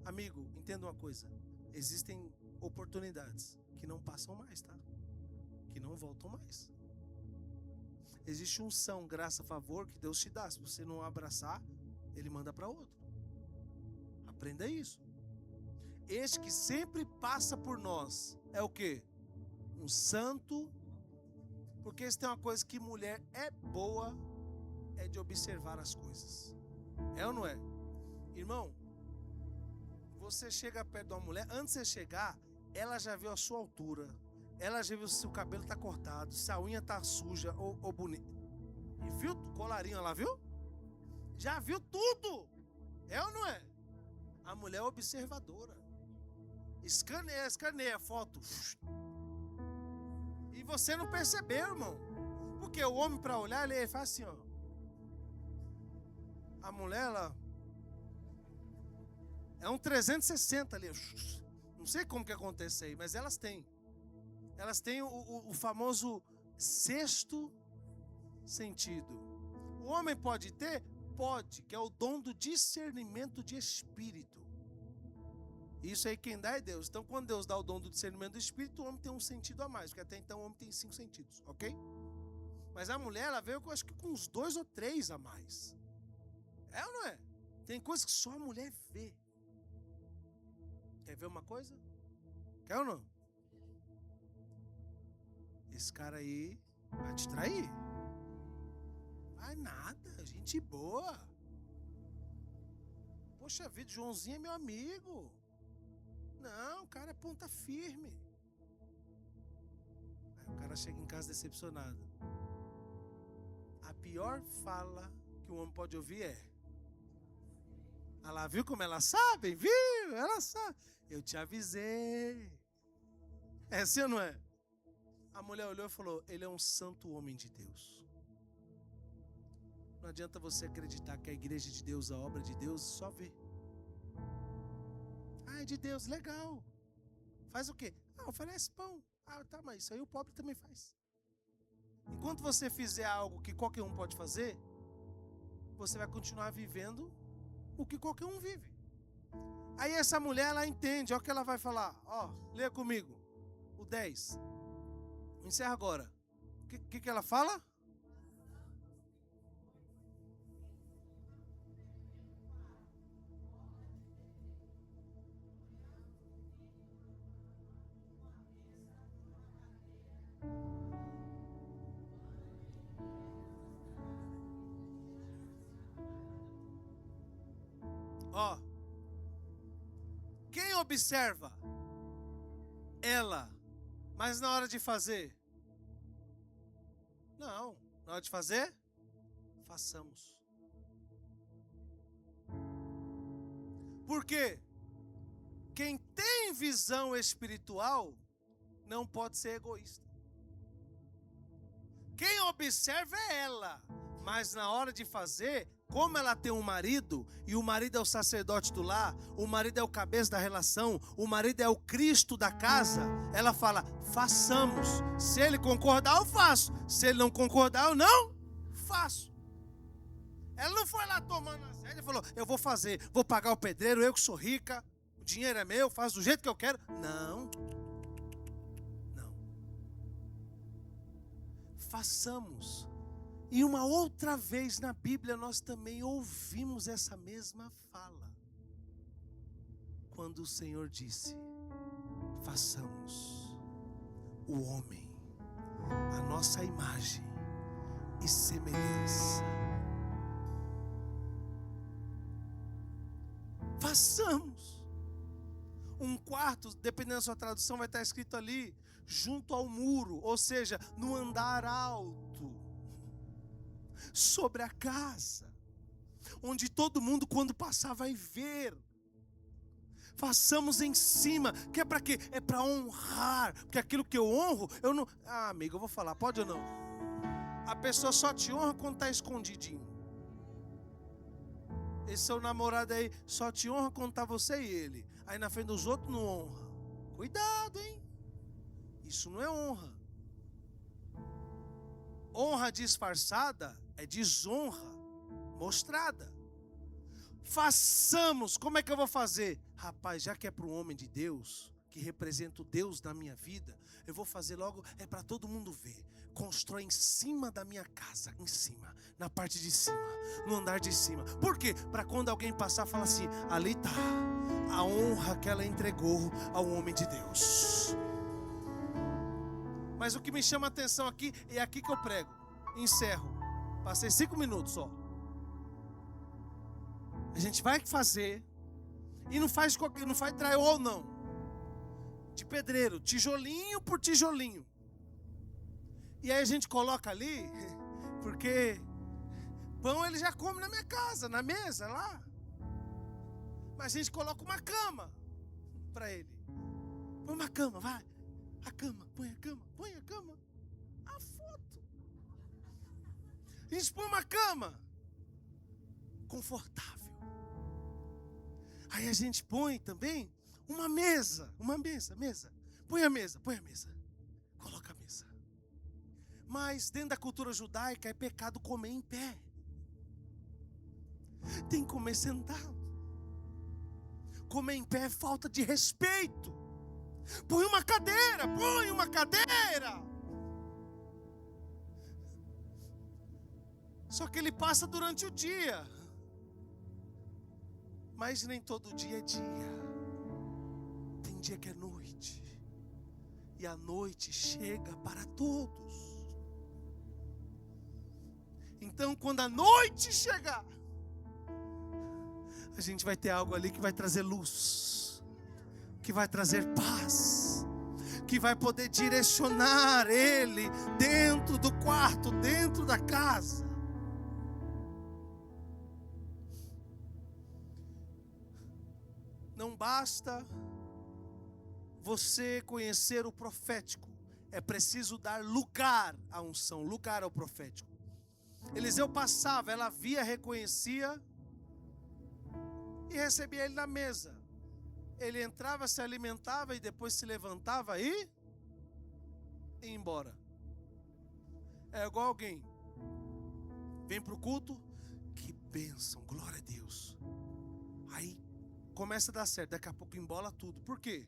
Amigo, entenda uma coisa. Existem oportunidades que não passam mais, tá? Que não voltam mais. Existe unção, graça, favor que Deus te dá. Se você não abraçar, Ele manda para outro. Aprenda isso. Este que sempre passa por nós é o quê? Um santo. Porque se tem uma coisa que mulher é boa, é de observar as coisas. É ou não é? Irmão, você chega perto de uma mulher, antes de você chegar, ela já viu a sua altura. Ela já viu se o cabelo está cortado, se a unha está suja ou bonita. E viu o colarinho lá, viu? Já viu tudo. É ou não é? A mulher é observadora. Escaneia a foto. E você não percebeu, irmão. Porque o homem, para olhar, ele faz assim, ó. A mulher, ela é um 360 ali. Não sei como que acontece aí, mas elas têm. Elas têm o famoso sexto sentido. O homem pode ter? Pode, que é o dom do discernimento de espírito. Isso aí quem dá é Deus. Então quando Deus dá o dom do discernimento do espírito, o homem tem um sentido a mais, porque até então o homem tem 5 sentidos, ok? Mas a mulher, ela veio, eu acho que com uns 2 ou 3 a mais. É ou não é? Tem coisas que só a mulher vê. Quer ver uma coisa? Quer ou não? Esse cara aí vai te trair. Vai nada, gente boa. Poxa vida, Joãozinho é meu amigo. Não, o cara é ponta firme. Aí o cara chega em casa decepcionado. A pior fala que o homem pode ouvir é: ah lá, viu como elas sabem? Viu? Elas sabem. Eu te avisei. É assim ou não é? A mulher olhou e falou: ele é um santo homem de Deus. Não adianta você acreditar que a igreja de Deus, a obra de Deus, só vê. Ah, é de Deus, legal. Faz o quê? Ah, oferece pão. Ah, tá, mas isso aí o pobre também faz. Enquanto você fizer algo que qualquer um pode fazer, você vai continuar vivendo o que qualquer um vive. Aí essa mulher, ela entende, olha o que ela vai falar. Ó, leia comigo. O 10. Encerra agora. O que ela fala? Ó, quem observa? Ela. Mas na hora de fazer? Não. Na hora de fazer? Façamos. Por quê? Quem tem visão espiritual não pode ser egoísta. Quem observa é ela. Mas na hora de fazer, como ela tem um marido, e o marido é o sacerdote do lar, o marido é o cabeça da relação, o marido é o Cristo da casa, ela fala: façamos. Se ele concordar, eu faço. Se ele não concordar, eu não faço. Ela não foi lá tomando a sério e falou: eu vou fazer, vou pagar o pedreiro, eu que sou rica, o dinheiro é meu, faço do jeito que eu quero. Não. Façamos. E uma outra vez na Bíblia nós também ouvimos essa mesma fala. Quando o Senhor disse: façamos o homem a nossa imagem e semelhança. Façamos. Um quarto, dependendo da sua tradução, vai estar escrito ali, junto ao muro, ou seja, no andar alto, sobre a casa, onde todo mundo, quando passar, vai ver Façamos em cima, que é para quê? É para honrar, porque aquilo que eu honro, eu não... Ah, amigo, eu vou falar, pode ou não? A pessoa só te honra quando está escondidinho. Esse seu namorado aí só te honra quando está você e ele. Aí na frente dos outros não honra. Cuidado, hein? Isso não é honra. Honra disfarçada é desonra mostrada. Façamos. Como é que eu vou fazer? Rapaz, já que é para um homem de Deus, que representa o Deus da minha vida, eu vou fazer logo, é para todo mundo ver. Constrói em cima da minha casa, em cima, na parte de cima, no andar de cima. Por quê? Para quando alguém passar, falar assim, ali está a honra que ela entregou ao homem de Deus. Mas o que me chama a atenção aqui, é aqui que eu prego. Encerro. Passei 5 minutos só. A gente vai fazer, e não faz drywall não. De pedreiro, tijolinho por tijolinho. E aí a gente coloca ali, porque pão ele já come na minha casa, na mesa lá. Mas a gente coloca uma cama para ele. Põe uma cama, vai. A cama, põe a cama, põe a cama. A foto. A gente põe uma cama confortável. Aí a gente põe também uma mesa. Põe a mesa. Coloca a mesa. Mas dentro da cultura judaica é pecado comer em pé. Tem que comer sentado. Comer em pé é falta de respeito. Põe uma cadeira. Só que ele passa durante o dia. Mas nem todo dia é dia. Tem dia que é noite. E a noite chega para todos. Então, quando a noite chegar, a gente vai ter algo ali que vai trazer luz, que vai trazer paz, que vai poder direcionar ele dentro do quarto, dentro da casa. Não basta você conhecer o profético, é preciso dar lugar à unção, lugar ao profético. Eliseu passava, ela via, reconhecia e recebia ele na mesa. Ele entrava, se alimentava e depois se levantava e ia embora. É igual alguém vem para o culto, que bênção, glória a Deus. Aí começa a dar certo, daqui a pouco embola tudo. Por quê?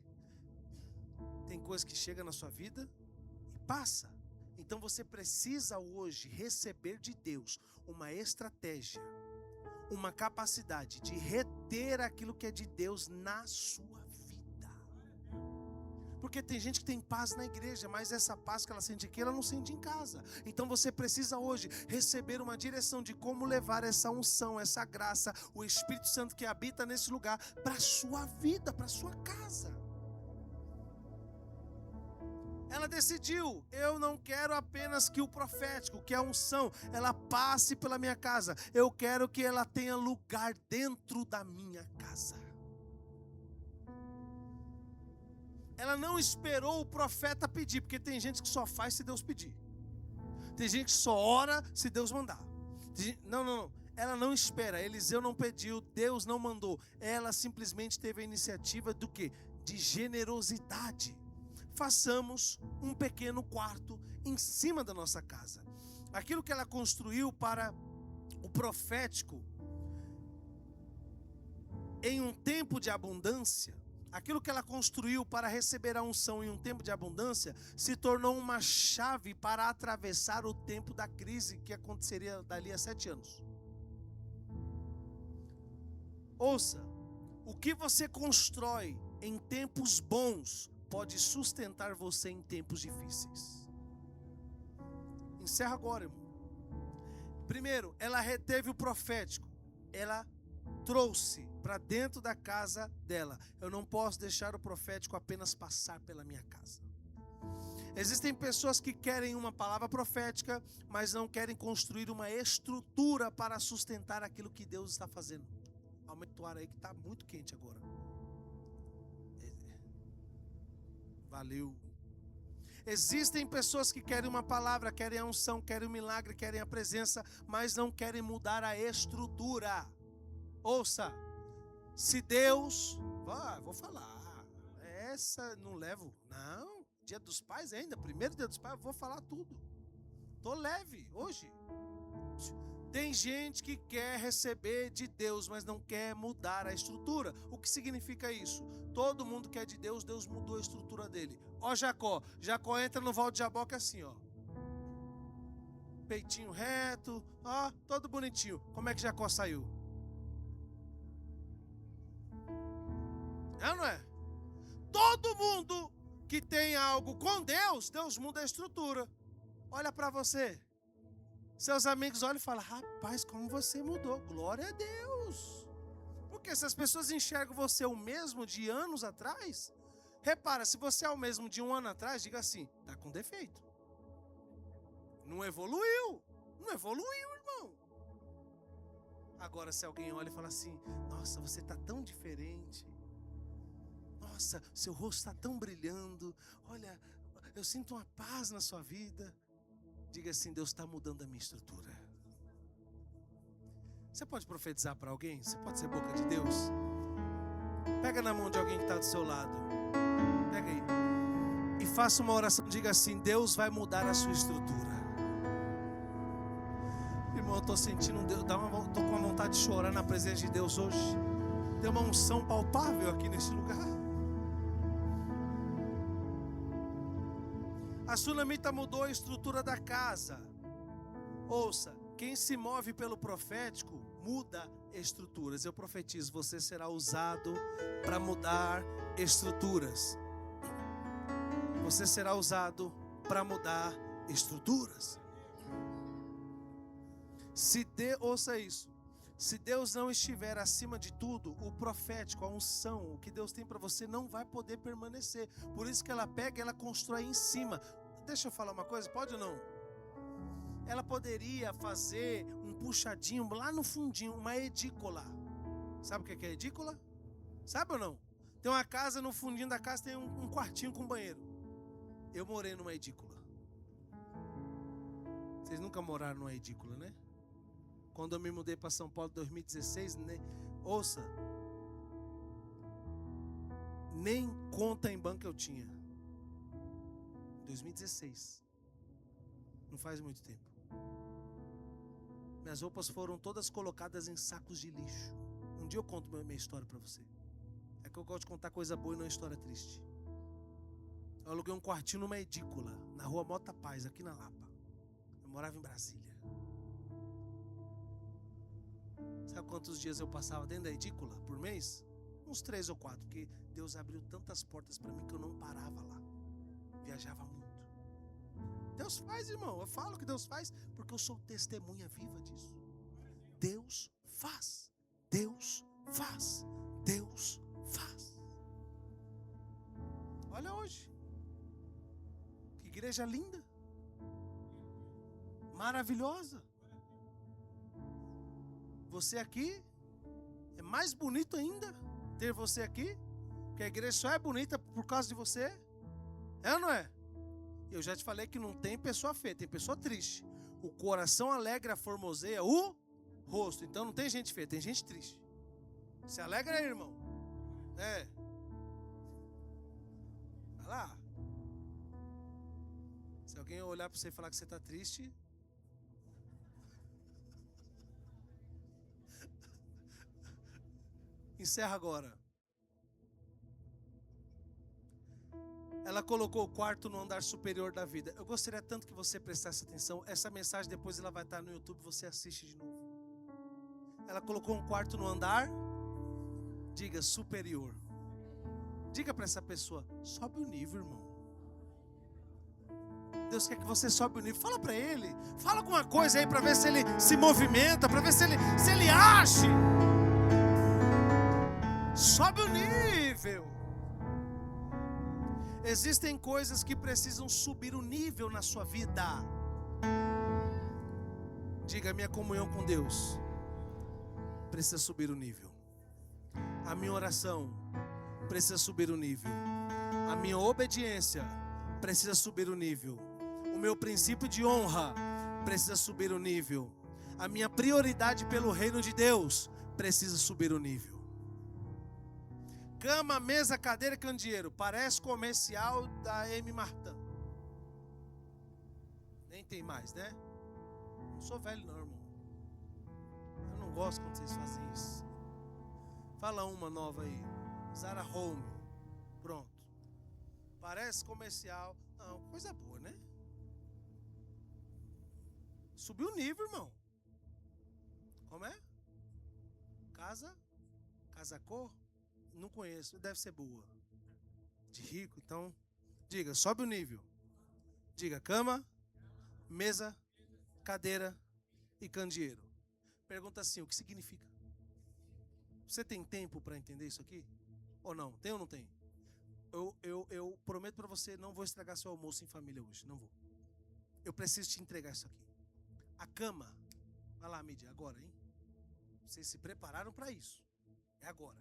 Tem coisa que chega na sua vida e passa. Então você precisa hoje receber de Deus uma estratégia, uma capacidade de reter aquilo que é de Deus na sua vida. Porque tem gente que tem paz na igreja, mas essa paz que ela sente aqui, ela não sente em casa. Então você precisa hoje receber uma direção de como levar essa unção, essa graça, o Espírito Santo que habita nesse lugar para a sua vida, para a sua casa. Ela decidiu, eu não quero apenas que o profético, que a unção, ela passe pela minha casa. Eu quero que ela tenha lugar dentro da minha casa. Ela não esperou o profeta pedir, porque tem gente que só faz se Deus pedir. Tem gente que só ora se Deus mandar. Não. Ela não espera, Eliseu não pediu, Deus não mandou. Ela simplesmente teve a iniciativa do quê? De generosidade. Façamos um pequeno quarto em cima da nossa casa. Aquilo que ela construiu para o profético em um tempo de abundância, aquilo que ela construiu para receber a unção em um tempo de abundância, se tornou uma chave para atravessar o tempo da crise que aconteceria dali a 7 anos. Ouça, o que você constrói em tempos bons pode sustentar você em tempos difíceis. Encerra agora, irmão. Primeiro, ela reteve o profético. Ela trouxe para dentro da casa dela. Eu não posso deixar o profético apenas passar pela minha casa. Existem pessoas que querem uma palavra profética, mas não querem construir uma estrutura para sustentar aquilo que Deus está fazendo. Aumenta o ar aí que está muito quente agora. Valeu. Existem pessoas que querem uma palavra, querem a unção, querem o milagre, querem a presença, mas não querem mudar a estrutura. Ouça, se Deus... vou falar, essa não levo, não, dia dos pais ainda, primeiro dia dos pais, eu vou falar tudo. Tô leve hoje. Tem gente que quer receber de Deus, mas não quer mudar a estrutura. O que significa isso? Todo mundo quer de Deus, Deus mudou a estrutura dele. Ó Jacó, Jacó entra no val de Jaboque assim, ó. Peitinho reto, ó, todo bonitinho. Como é que Jacó saiu? É ou não é? Todo mundo que tem algo com Deus, Deus muda a estrutura. Olha para você. Seus amigos olham e falam, rapaz, como você mudou, glória a Deus. Porque se as pessoas enxergam você o mesmo de anos atrás, repara, se você é o mesmo de um ano atrás, diga assim, está com defeito. Não evoluiu, irmão. Agora se alguém olha e fala assim, nossa, você está tão diferente. Nossa, seu rosto está tão brilhando. Olha, eu sinto uma paz na sua vida. Diga assim, Deus está mudando a minha estrutura. Você pode profetizar para alguém? Você pode ser boca de Deus? Pega na mão de alguém que está do seu lado. Pega aí. E faça uma oração. Diga assim, Deus vai mudar a sua estrutura. Irmão, eu estou sentindo Deus. Estou com a vontade de chorar na presença de Deus hoje. Tem uma unção palpável aqui nesse lugar. A sunamita mudou a estrutura da casa. Ouça, quem se move pelo profético muda estruturas. Eu profetizo, você será usado para mudar estruturas. Você será usado para mudar estruturas. Ouça isso. Se Deus não estiver acima de tudo, o profético, a unção, o que Deus tem para você não vai poder permanecer. Por isso que ela pega e ela constrói em cima. Deixa eu falar uma coisa, pode ou não? Ela poderia fazer um puxadinho lá no fundinho, uma edícula. Sabe o que é edícula? Sabe ou não? Tem uma casa, no fundinho da casa tem um quartinho com banheiro. Eu morei numa edícula. Vocês nunca moraram numa edícula, né? Quando eu me mudei para São Paulo em 2016, né? Ouça, nem conta em banco eu tinha. 2016. Não faz muito tempo. Minhas roupas foram todas colocadas em sacos de lixo. Um dia eu conto minha história para você. É que eu gosto de contar coisa boa e não história triste. Eu aluguei um quartinho numa edícula, na rua Mota Paz, aqui na Lapa. Eu morava em Brasília. Sabe quantos dias eu passava dentro da edícula por mês? Uns 3 ou 4, porque Deus abriu tantas portas para mim que eu não parava lá. Viajava muito. Deus faz, irmão. Eu falo que Deus faz porque eu sou testemunha viva disso. Deus faz. Deus faz. Deus faz. Olha hoje. Que igreja linda. Maravilhosa. Você aqui é mais bonito ainda ter você aqui, porque a igreja só é bonita por causa de você. É ou não é? Eu já te falei que não tem pessoa feia, tem pessoa triste. O coração alegra, formoseia o rosto. Então não tem gente feia, tem gente triste. Se alegra aí, irmão. É. Vai lá. Se alguém olhar para você e falar que você está triste, encerra agora. Ela colocou o quarto no andar superior da vida. Eu gostaria tanto que você prestasse atenção. Essa mensagem depois ela vai estar no YouTube, você assiste de novo. Ela colocou um quarto no andar, diga, superior. Diga para essa pessoa, sobe o nível, irmão. Deus quer que você sobe o nível. Fala para ele. Fala alguma coisa aí para ver se ele se movimenta, para ver se ele age. Sobe o nível. Existem coisas que precisam subir o nível na sua vida. Diga, minha comunhão com Deus precisa subir o nível. A minha oração precisa subir o nível. A minha obediência precisa subir o nível. O meu princípio de honra precisa subir o nível. A minha prioridade pelo reino de Deus precisa subir o nível. Cama, mesa, cadeira, candeeiro. Parece comercial da M. Martin. Nem tem mais, né? Não sou velho não, irmão. Eu não gosto quando vocês fazem isso. Fala uma nova aí. Zara Home. Pronto. Parece comercial. Não, coisa boa, né? Subiu o nível, irmão. Como é? Casa cor? Não conheço, deve ser boa. De rico, então. Diga, sobe o nível. Diga, cama, mesa, cadeira e candeeiro. Pergunta assim, o que significa? Você tem tempo para entender isso aqui? Ou não? Tem ou não tem? Eu prometo para você, não vou estragar seu almoço em família hoje. Não vou. Eu preciso te entregar isso aqui. A cama. Vai lá, mídia, agora, hein? Vocês se prepararam para isso. É agora.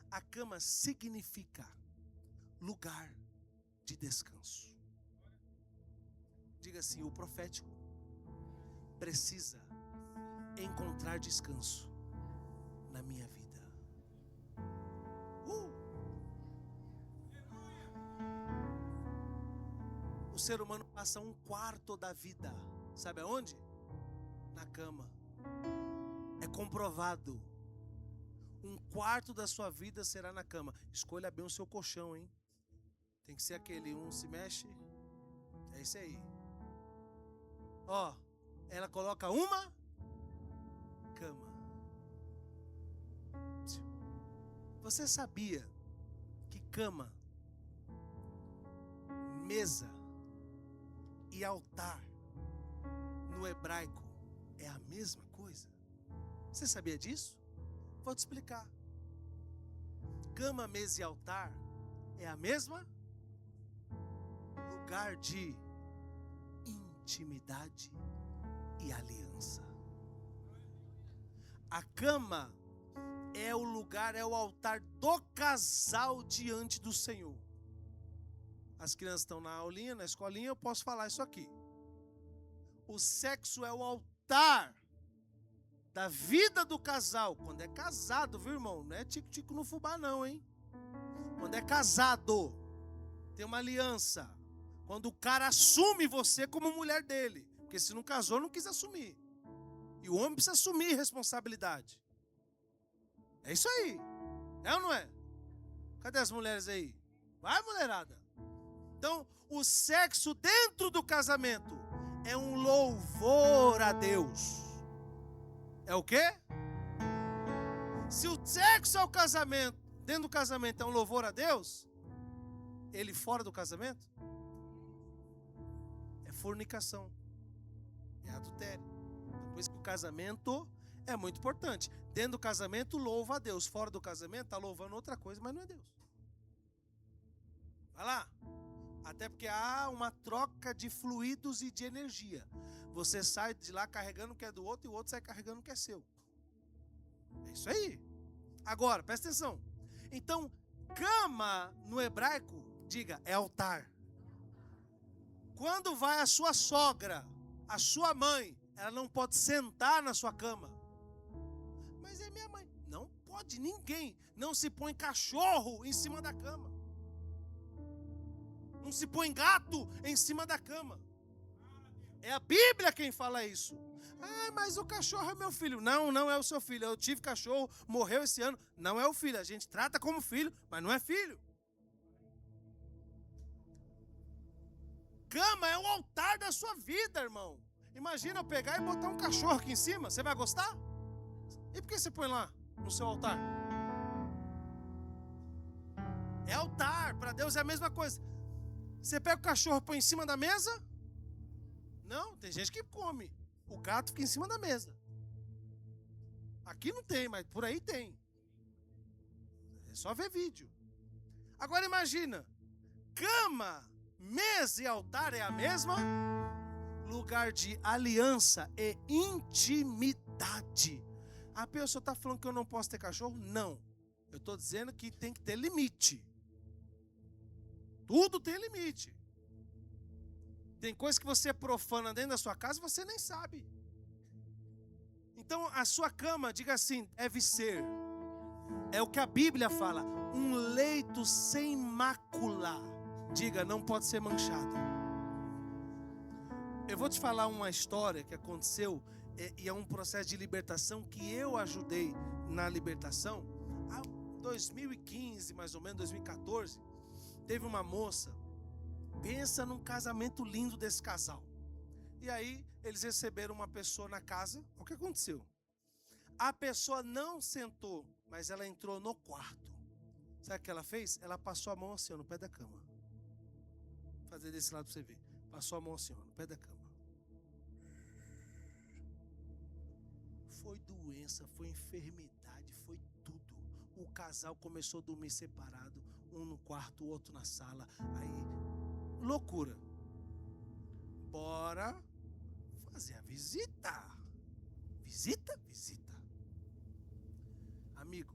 A cama significa lugar de descanso. Diga assim, o profético precisa encontrar descanso na minha vida. O ser humano passa 1/4 da vida, sabe aonde? Na cama. É comprovado. 1/4 da sua vida será na cama. Escolha bem o seu colchão, hein? Tem que ser aquele, um se mexe. É isso aí. Ó, ela coloca uma cama. Você sabia que cama, mesa e altar no hebraico é a mesma coisa? Você sabia disso? Vou te explicar. Cama, mesa e altar é a mesma lugar de intimidade e aliança. A cama é o lugar, é o altar do casal diante do Senhor. As crianças estão na aulinha, na escolinha, eu posso falar isso aqui. O sexo é o altar da vida do casal. Quando é casado, viu, irmão? Não é tico-tico no fubá não, hein? Quando é casado, tem uma aliança. Quando o cara assume você como mulher dele. Porque se não casou, não quis assumir. E o homem precisa assumir responsabilidade. É isso aí. É ou não é? Cadê as mulheres aí? Vai, mulherada. Então, o sexo dentro do casamento é um louvor a Deus. É o quê? Se o sexo é o casamento, dentro do casamento é um louvor a Deus, ele fora do casamento é fornicação, é adultério. Por isso que o casamento é muito importante. Dentro do casamento louva a Deus, fora do casamento está louvando outra coisa, mas não é Deus. Vai lá. Até porque há uma troca de fluidos e de energia. Você sai de lá carregando o que é do outro e o outro sai carregando o que é seu. É isso aí. Agora, presta atenção. Então, cama no hebraico, diga, é altar. Quando vai a sua sogra, a sua mãe, ela não pode sentar na sua cama. Mas é minha mãe. Não pode ninguém. Não se põe cachorro em cima da cama. Não se põe gato em cima da cama. É a Bíblia quem fala isso. Ah, mas o cachorro é meu filho. Não, não é o seu filho. Eu tive cachorro, morreu esse ano. Não é o filho. A gente trata como filho, mas não é filho. Cama é o altar da sua vida, irmão. Imagina eu pegar e botar um cachorro aqui em cima. Você vai gostar? E por que você põe lá no seu altar? É altar. Para Deus é a mesma coisa. Você pega o cachorro e põe em cima da mesa? Não, tem gente que come. O gato fica em cima da mesa. Aqui não tem, mas por aí tem. É só ver vídeo. Agora imagina, cama, mesa e altar é a mesma? Lugar de aliança e intimidade. A pessoa está falando que eu não posso ter cachorro? Não. Eu estou dizendo que tem que ter limite. Tudo tem limite. Tem coisa que você profana dentro da sua casa e você nem sabe. Então a sua cama, diga assim, deve ser. É o que a Bíblia fala. Um leito sem mácula. Diga, não pode ser manchado. Eu vou te falar uma história que aconteceu. E é um processo de libertação que eu ajudei na libertação. Em 2015, mais ou menos, 2014. Teve uma moça. Pensa num casamento lindo desse casal. E aí, eles receberam uma pessoa na casa. O que aconteceu? A pessoa não sentou, mas ela entrou no quarto. Sabe o que ela fez? Ela passou a mão assim, ó, no pé da cama. Vou fazer desse lado para você ver. Passou a mão assim, ó, no pé da cama. Foi doença, foi enfermidade, foi tudo. O casal começou a dormir separado. Um no quarto, o outro na sala. Aí, loucura. Bora fazer a visita. Visita. Amigo,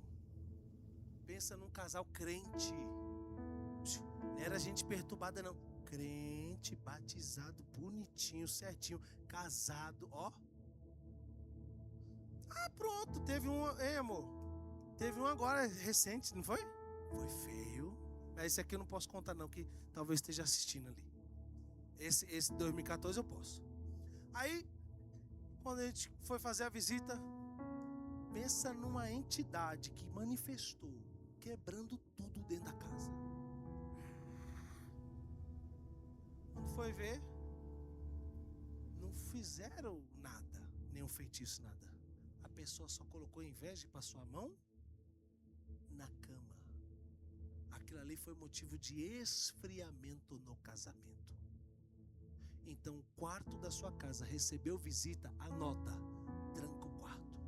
pensa num casal crente. Não era gente perturbada não. Crente, batizado, bonitinho, certinho, casado, ó. Pronto, teve um, amor? Teve um agora recente, não foi? Foi feio. Mas esse aqui eu não posso contar não, que talvez esteja assistindo ali. Esse 2014 eu posso. Aí, quando a gente foi fazer a visita, pensa numa entidade que manifestou, quebrando tudo dentro da casa. Quando foi ver, não fizeram nada, nenhum feitiço, nada. A pessoa só colocou inveja e passou a mão na cama. Aquilo ali foi motivo de esfriamento no casamento. Então, o quarto da sua casa recebeu visita, anota, tranca o quarto.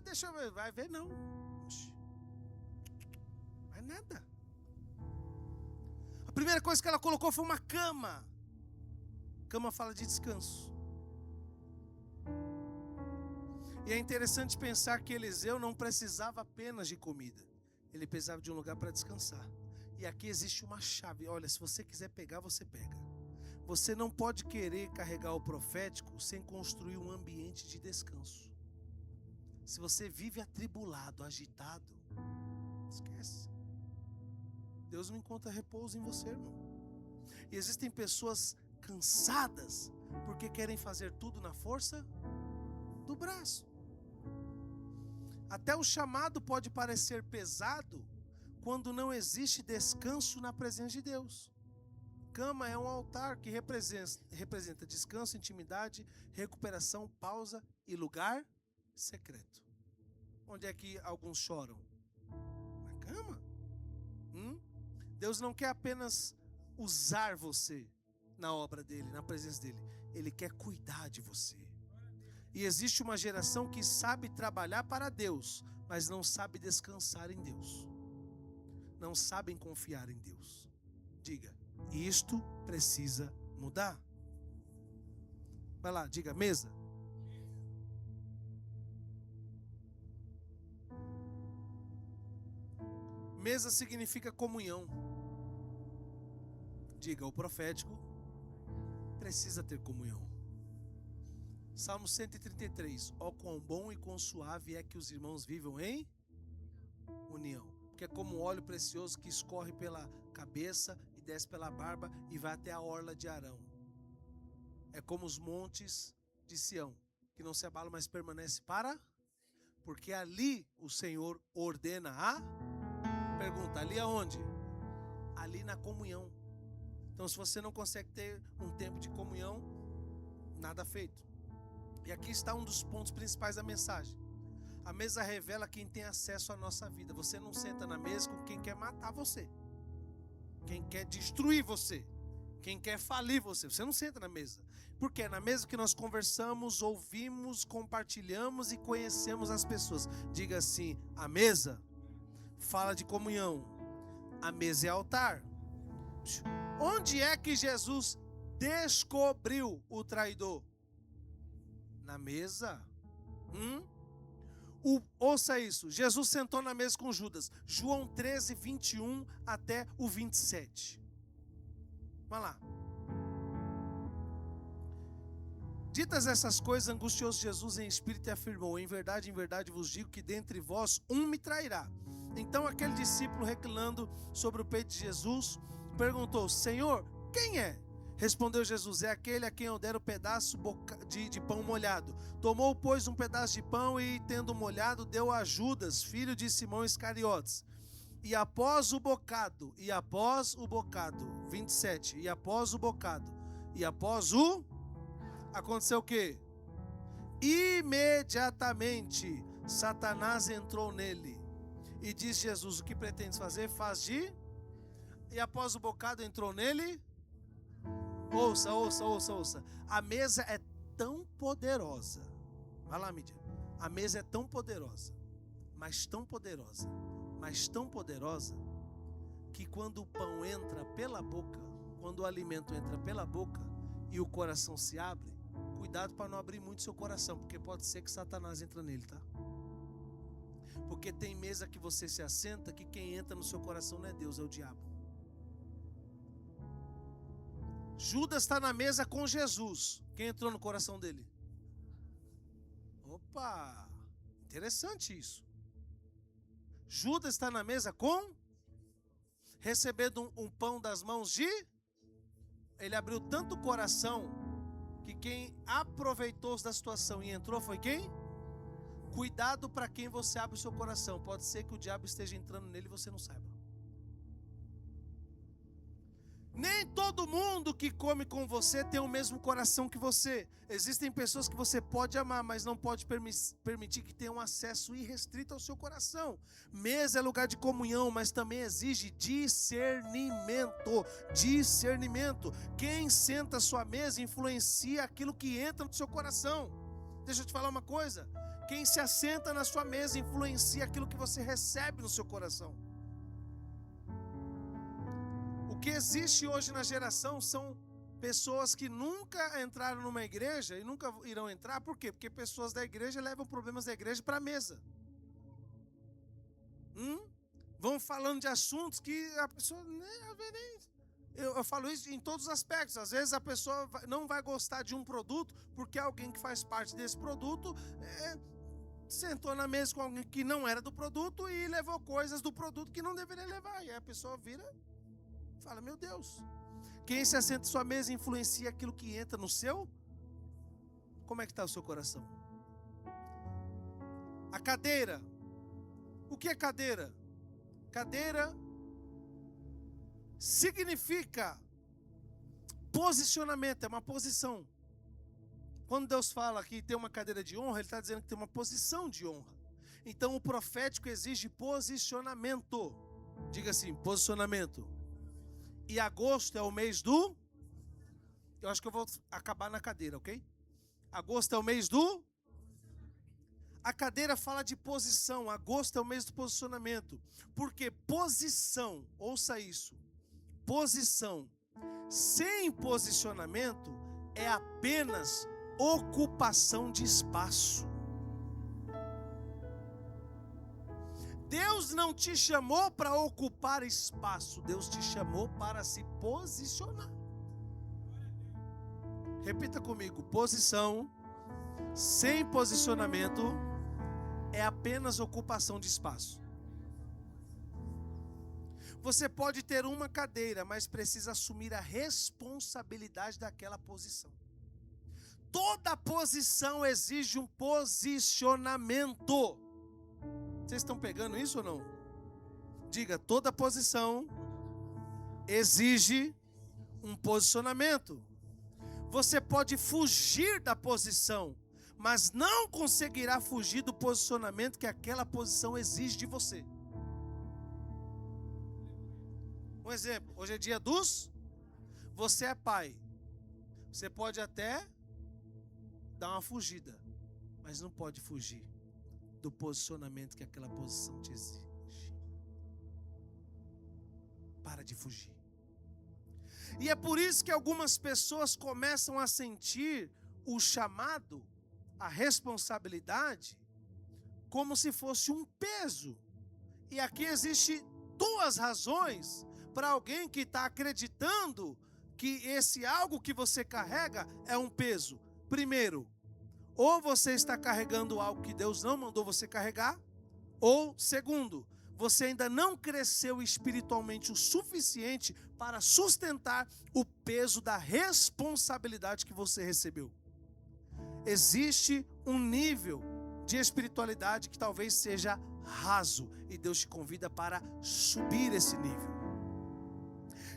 Deixa eu ver, vai ver não. Mas nada. A primeira coisa que ela colocou foi uma cama. Cama fala de descanso. E é interessante pensar que Eliseu não precisava apenas de comida. Ele precisava de um lugar para descansar. E aqui existe uma chave. Olha, se você quiser pegar, você pega. Você não pode querer carregar o profético sem construir um ambiente de descanso. Se você vive atribulado, agitado, esquece. Deus não encontra repouso em você, irmão. E existem pessoas cansadas porque querem fazer tudo na força do braço. Até o chamado pode parecer pesado quando não existe descanso na presença de Deus. Cama é um altar que representa descanso, intimidade, recuperação, pausa e lugar secreto. Onde é que alguns choram? Na cama. Deus não quer apenas usar você na obra dele, na presença dele. Ele quer cuidar de você. E existe uma geração que sabe trabalhar para Deus, mas não sabe descansar em Deus. Não sabem confiar em Deus. Diga, isto precisa mudar. Vai lá, diga, mesa. Mesa significa comunhão. Diga, o profético precisa ter comunhão. Salmo 133. Ó, quão bom e quão suave é que os irmãos vivam em união. Porque é como um óleo precioso que escorre pela cabeça e desce pela barba e vai até a orla de Arão. É como os montes de Sião, que não se abalam, mas permanece para... Porque ali o Senhor ordena a... Pergunta, ali aonde? Ali na comunhão. Então, se você não consegue ter um tempo de comunhão, nada feito. E aqui está um dos pontos principais da mensagem. A mesa revela quem tem acesso à nossa vida. Você não senta na mesa com quem quer matar você, quem quer destruir você, quem quer falir você. Você não senta na mesa. Porque é na mesa que nós conversamos, ouvimos, compartilhamos e conhecemos as pessoas. Diga assim, a mesa fala de comunhão. A mesa é altar. Onde é que Jesus descobriu o traidor? Na mesa. Ouça isso, Jesus sentou na mesa com Judas. João 13, 21 até o 27. Vai lá. Ditas essas coisas, angustiou-se Jesus em espírito e afirmou: em verdade vos digo que dentre vós um me trairá. Então aquele discípulo, reclinando sobre o peito de Jesus, perguntou: Senhor, quem é? Respondeu Jesus: é aquele a quem eu der o pedaço de pão molhado. Tomou, pois, um pedaço de pão e, tendo molhado, deu a Judas, filho de Simão Iscariotes. E após o bocado, 27, aconteceu o quê? Imediatamente Satanás entrou nele. E disse Jesus: o que pretendes fazer? Faz de... E após o bocado entrou nele. Ouça. A mesa é tão poderosa. Vai lá, mídia. A mesa é tão poderosa, mas tão poderosa, que quando o pão entra pela boca, quando o alimento entra pela boca e o coração se abre, cuidado para não abrir muito seu coração, porque pode ser que Satanás entre nele, tá? Porque tem mesa que você se assenta que quem entra no seu coração não é Deus, é o diabo. Judas está na mesa com Jesus. Quem entrou no coração dele? Opa, interessante isso. Judas está na mesa com, recebendo um pão das mãos de... Ele abriu tanto o coração que quem aproveitou-se da situação e entrou foi quem? Cuidado para quem você abre o seu coração. Pode ser que o diabo esteja entrando nele e você não saiba. Nem todo mundo que come com você tem o mesmo coração que você. Existem pessoas que você pode amar, mas não pode permitir que tenham acesso irrestrito ao seu coração. Mesa é lugar de comunhão, mas também exige discernimento. Quem senta à sua mesa influencia aquilo que entra no seu coração. Deixa eu te falar uma coisa. Quem se assenta na sua mesa influencia aquilo que você recebe no seu coração. O que existe hoje na geração são pessoas que nunca entraram numa igreja e nunca irão entrar. Por quê? Porque pessoas da igreja levam problemas da igreja para a mesa. Vão falando de assuntos que a pessoa... Eu falo isso em todos os aspectos. Às vezes a pessoa não vai gostar de um produto porque alguém que faz parte desse produto sentou na mesa com alguém que não era do produto e levou coisas do produto que não deveria levar. E aí a pessoa vira... Fala, meu Deus, quem se assenta à sua mesa influencia aquilo que entra no seu? Como é que está o seu coração? A cadeira. O que é cadeira? Cadeira significa posicionamento, é uma posição. Quando Deus fala que tem uma cadeira de honra, Ele está dizendo que tem uma posição de honra. Então o profético exige posicionamento. Diga assim, posicionamento. E agosto é o mês do... Eu acho que eu vou acabar na cadeira, ok? Agosto é o mês do... A cadeira fala de posição. Agosto é o mês do posicionamento. Porque posição, ouça isso. Posição sem posicionamento é apenas ocupação de espaço. Deus não te chamou para ocupar espaço, Deus te chamou para se posicionar. Repita comigo: posição sem posicionamento é apenas ocupação de espaço. Você pode ter uma cadeira, mas precisa assumir a responsabilidade daquela posição. Toda posição exige um posicionamento. Vocês estão pegando isso ou não? Diga, toda posição exige um posicionamento. Você pode fugir da posição, mas não conseguirá fugir do posicionamento que aquela posição exige de você. Um exemplo, hoje é dia dos... Você é pai. Você pode até dar uma fugida, mas não pode fugir do posicionamento que aquela posição te exige. Para de fugir. E é por isso que algumas pessoas começam a sentir o chamado, a responsabilidade, como se fosse um peso. E aqui existe duas razões para alguém que está acreditando que esse algo que você carrega é um peso. Primeiro, ou você está carregando algo que Deus não mandou você carregar, ou segundo, você ainda não cresceu espiritualmente o suficiente para sustentar o peso da responsabilidade que você recebeu. Existe um nível de espiritualidade que talvez seja raso, e Deus te convida para subir esse nível.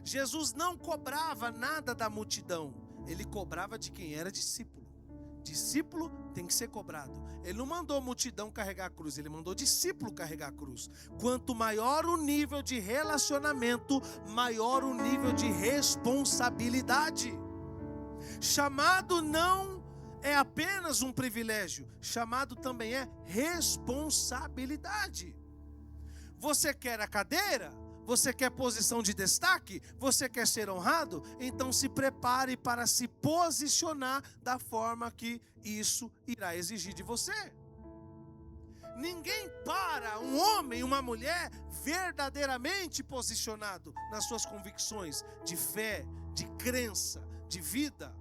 Jesus não cobrava nada da multidão, ele cobrava de quem era discípulo. Discípulo tem que ser cobrado. Ele não mandou a multidão carregar a cruz, ele mandou discípulo carregar a cruz. Quanto maior o nível de relacionamento, maior o nível de responsabilidade. Chamado não é apenas um privilégio, chamado também é responsabilidade. Você quer a cadeira? Você quer posição de destaque? Você quer ser honrado? Então se prepare para se posicionar da forma que isso irá exigir de você. Ninguém para um homem e uma mulher verdadeiramente posicionado nas suas convicções de fé, de crença, de vida.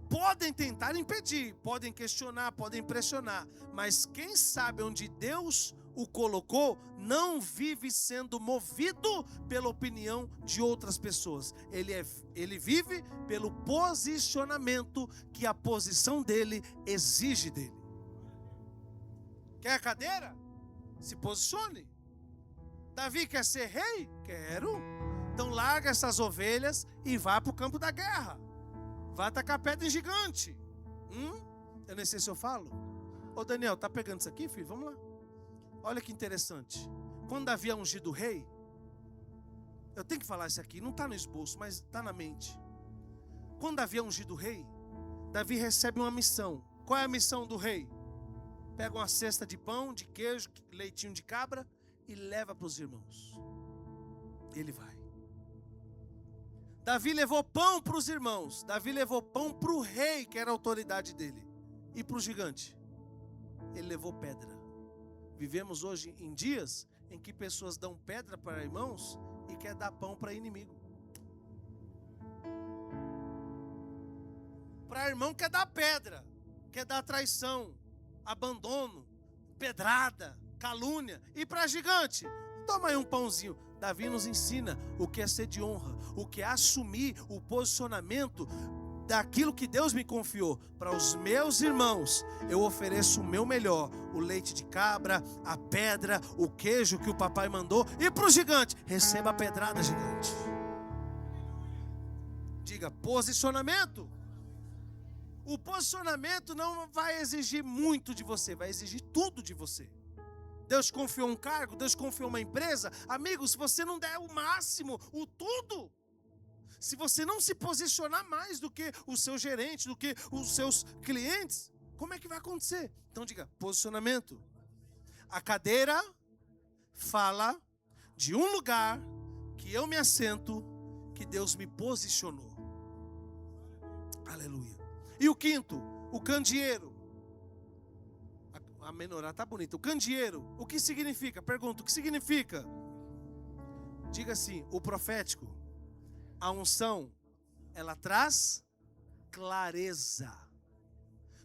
Podem tentar impedir, podem questionar, podem pressionar, mas quem sabe onde Deus o colocou, não vive sendo movido pela opinião de outras pessoas. Ele vive pelo posicionamento que a posição dele exige dele. Quer a cadeira? Se posicione. Davi quer ser rei? Quero. Então larga essas ovelhas e vá para o campo da guerra. Vai tacar pedra em gigante. Eu nem sei se eu falo. Ô Daniel, tá pegando isso aqui, filho? Vamos lá. Olha que interessante. Quando Davi é ungido rei, eu tenho que falar isso aqui, não está no esboço, mas está na mente. Quando Davi é ungido rei, Davi recebe uma missão. Qual é a missão do rei? Pega uma cesta de pão, de queijo, leitinho de cabra e leva para os irmãos. Ele vai. Davi levou pão para os irmãos. Davi levou pão para o rei, que era a autoridade dele. E para o gigante, ele levou pedra. Vivemos hoje em dias em que pessoas dão pedra para irmãos e quer dar pão para inimigo. Para irmão quer dar pedra, quer dar traição, abandono, pedrada, calúnia. E para gigante, toma aí um pãozinho. Davi nos ensina o que é ser de honra, o que é assumir o posicionamento daquilo que Deus me confiou. Para os meus irmãos, eu ofereço o meu melhor, o leite de cabra, a pedra, o queijo que o papai mandou. E para o gigante, receba a pedrada, gigante. Diga, posicionamento. O posicionamento não vai exigir muito de você, vai exigir tudo de você. Deus confiou um cargo, Deus confiou uma empresa. Amigo, se você não der o máximo, o tudo, se você não se posicionar mais do que o seu gerente, do que os seus clientes, como é que vai acontecer? Então diga, posicionamento. A cadeira fala de um lugar que eu me assento, que Deus me posicionou. Aleluia. E o quinto, o candeeiro. A menorá tá bonita. O candeeiro, o que significa? Pergunto, o que significa? Diga assim, o profético. A unção, ela traz clareza.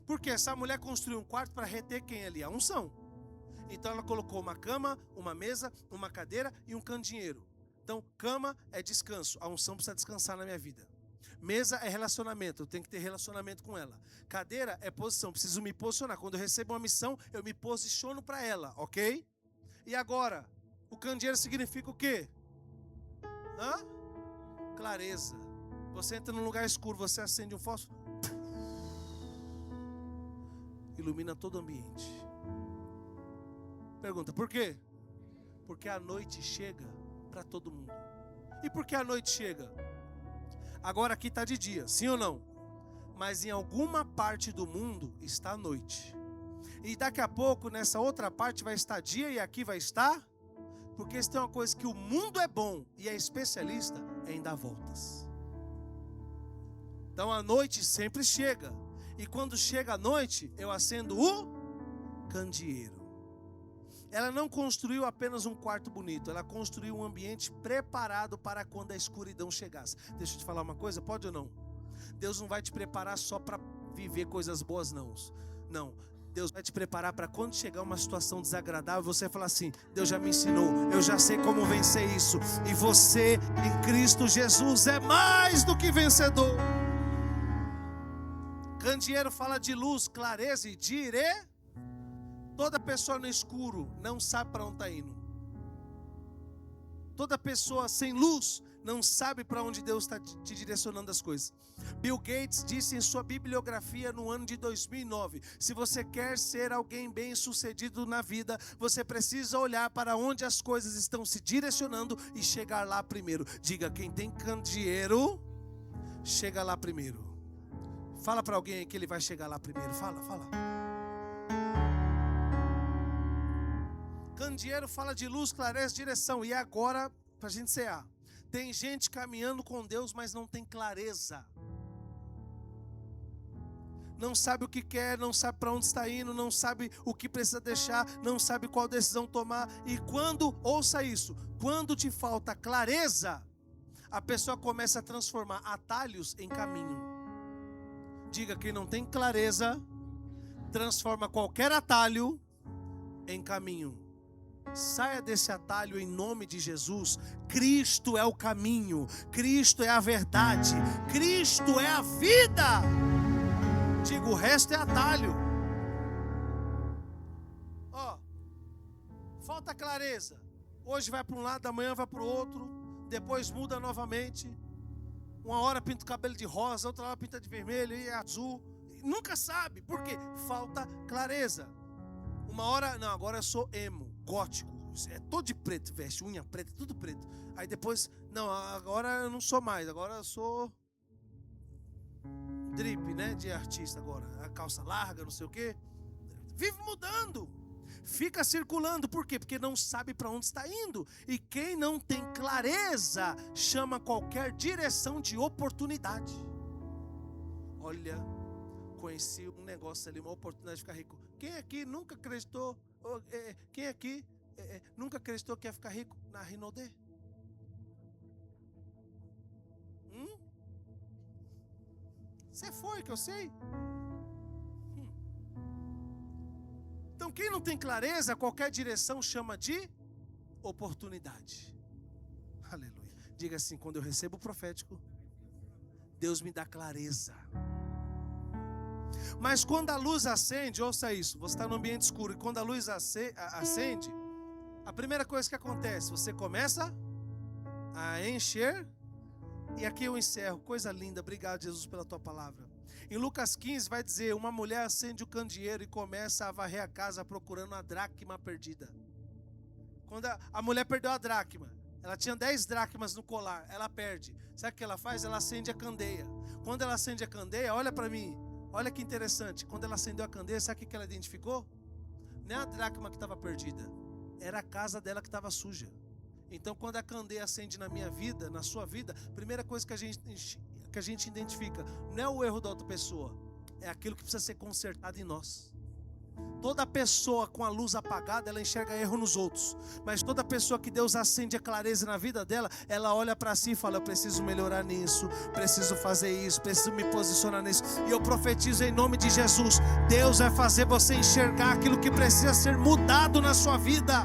Porque essa mulher construiu um quarto para reter quem ali? A unção. Então ela colocou uma cama, uma mesa, uma cadeira e um candeeiro. Então cama é descanso. A unção precisa descansar na minha vida. Mesa é relacionamento, eu tenho que ter relacionamento com ela. Cadeira é posição, preciso me posicionar. Quando eu recebo uma missão, eu me posiciono para ela, ok? E agora, o candeeiro significa o quê? Clareza. Você entra num lugar escuro, você acende um fósforo, ilumina todo o ambiente. Pergunta, por quê? Porque a noite chega para todo mundo. E por que a noite chega? Agora aqui está de dia, sim ou não? Mas em alguma parte do mundo está a noite. E daqui a pouco nessa outra parte vai estar dia e aqui vai estar. Porque se tem uma coisa que o mundo é bom e é especialista, é em dar voltas. Então a noite sempre chega. E quando chega a noite, eu acendo o candeeiro. Ela não construiu apenas um quarto bonito, ela construiu um ambiente preparado para quando a escuridão chegasse. Deixa eu te falar uma coisa, pode ou não? Deus não vai te preparar só para viver coisas boas, não. Não. Deus vai te preparar para quando chegar uma situação desagradável, você falar assim: Deus já me ensinou, eu já sei como vencer isso. E você em Cristo Jesus é mais do que vencedor. Candeeiro fala de luz, clareza e Toda pessoa no escuro não sabe para onde está indo. Toda pessoa sem luz não sabe para onde Deus está te direcionando as coisas. Bill Gates disse em sua bibliografia no ano de 2009: se você quer ser alguém bem sucedido na vida, você precisa olhar para onde as coisas estão se direcionando e chegar lá primeiro. Diga: quem tem candeeiro, chega lá primeiro. Fala para alguém que ele vai chegar lá primeiro. Fala. Candeeiro fala de luz, clareza, direção. E agora, para a gente encerrar, tem gente caminhando com Deus, mas não tem clareza. Não sabe o que quer, não sabe para onde está indo, não sabe o que precisa deixar, não sabe qual decisão tomar. E ouça isso, quando te falta clareza, a pessoa começa a transformar atalhos em caminho. Diga: quem não tem clareza, transforma qualquer atalho em caminho. Saia desse atalho em nome de Jesus. Cristo é o caminho, Cristo é a verdade, Cristo é a vida. Diga: o resto é atalho. Falta clareza. Hoje vai para um lado, amanhã vai para o outro, depois muda novamente. Uma hora pinta o cabelo de rosa, outra hora pinta de vermelho e azul. Nunca sabe, por quê? Falta clareza. Uma hora, não, agora eu sou emo, gótico, é todo de preto, veste unha preta, tudo preto. Aí depois, não, agora eu não sou mais, agora eu sou drip, né, de artista agora. A calça larga, não sei o quê. Vive mudando, fica circulando, por quê? Porque não sabe para onde está indo. E quem não tem clareza, chama qualquer direção de oportunidade. Olha, conheci um negócio ali, uma oportunidade de ficar rico. Quem aqui nunca acreditou? Quem aqui nunca acreditou que ia ficar rico na Rinodê? Você foi, que eu sei. Então, quem não tem clareza, qualquer direção chama de oportunidade. Aleluia. Diga assim: quando eu recebo o profético, Deus me dá clareza. Mas quando a luz acende, ouça isso, você está no ambiente escuro, e quando a luz acende, a primeira coisa que acontece, você começa a encher. E aqui eu encerro, coisa linda, obrigado Jesus pela tua palavra. Em Lucas 15 vai dizer: uma mulher acende o candeeiro e começa a varrer a casa procurando a dracma perdida. Quando a mulher perdeu a dracma, ela tinha 10 dracmas no colar, ela perde. Sabe o que ela faz? Ela acende a candeia. Quando ela acende a candeia, olha para mim, olha que interessante. Quando ela acendeu a candeia, sabe o que ela identificou? Não é a dracma que estava perdida, era a casa dela que estava suja. Então, quando a candeia acende na minha vida, na sua vida, a primeira coisa que a gente identifica não é o erro da outra pessoa, é aquilo que precisa ser consertado em nós. Toda pessoa com a luz apagada, ela enxerga erro nos outros. Mas toda pessoa que Deus acende a clareza na vida dela, ela olha para si e fala: eu preciso melhorar nisso, preciso fazer isso, preciso me posicionar nisso. E eu profetizo em nome de Jesus: Deus vai fazer você enxergar aquilo que precisa ser mudado na sua vida.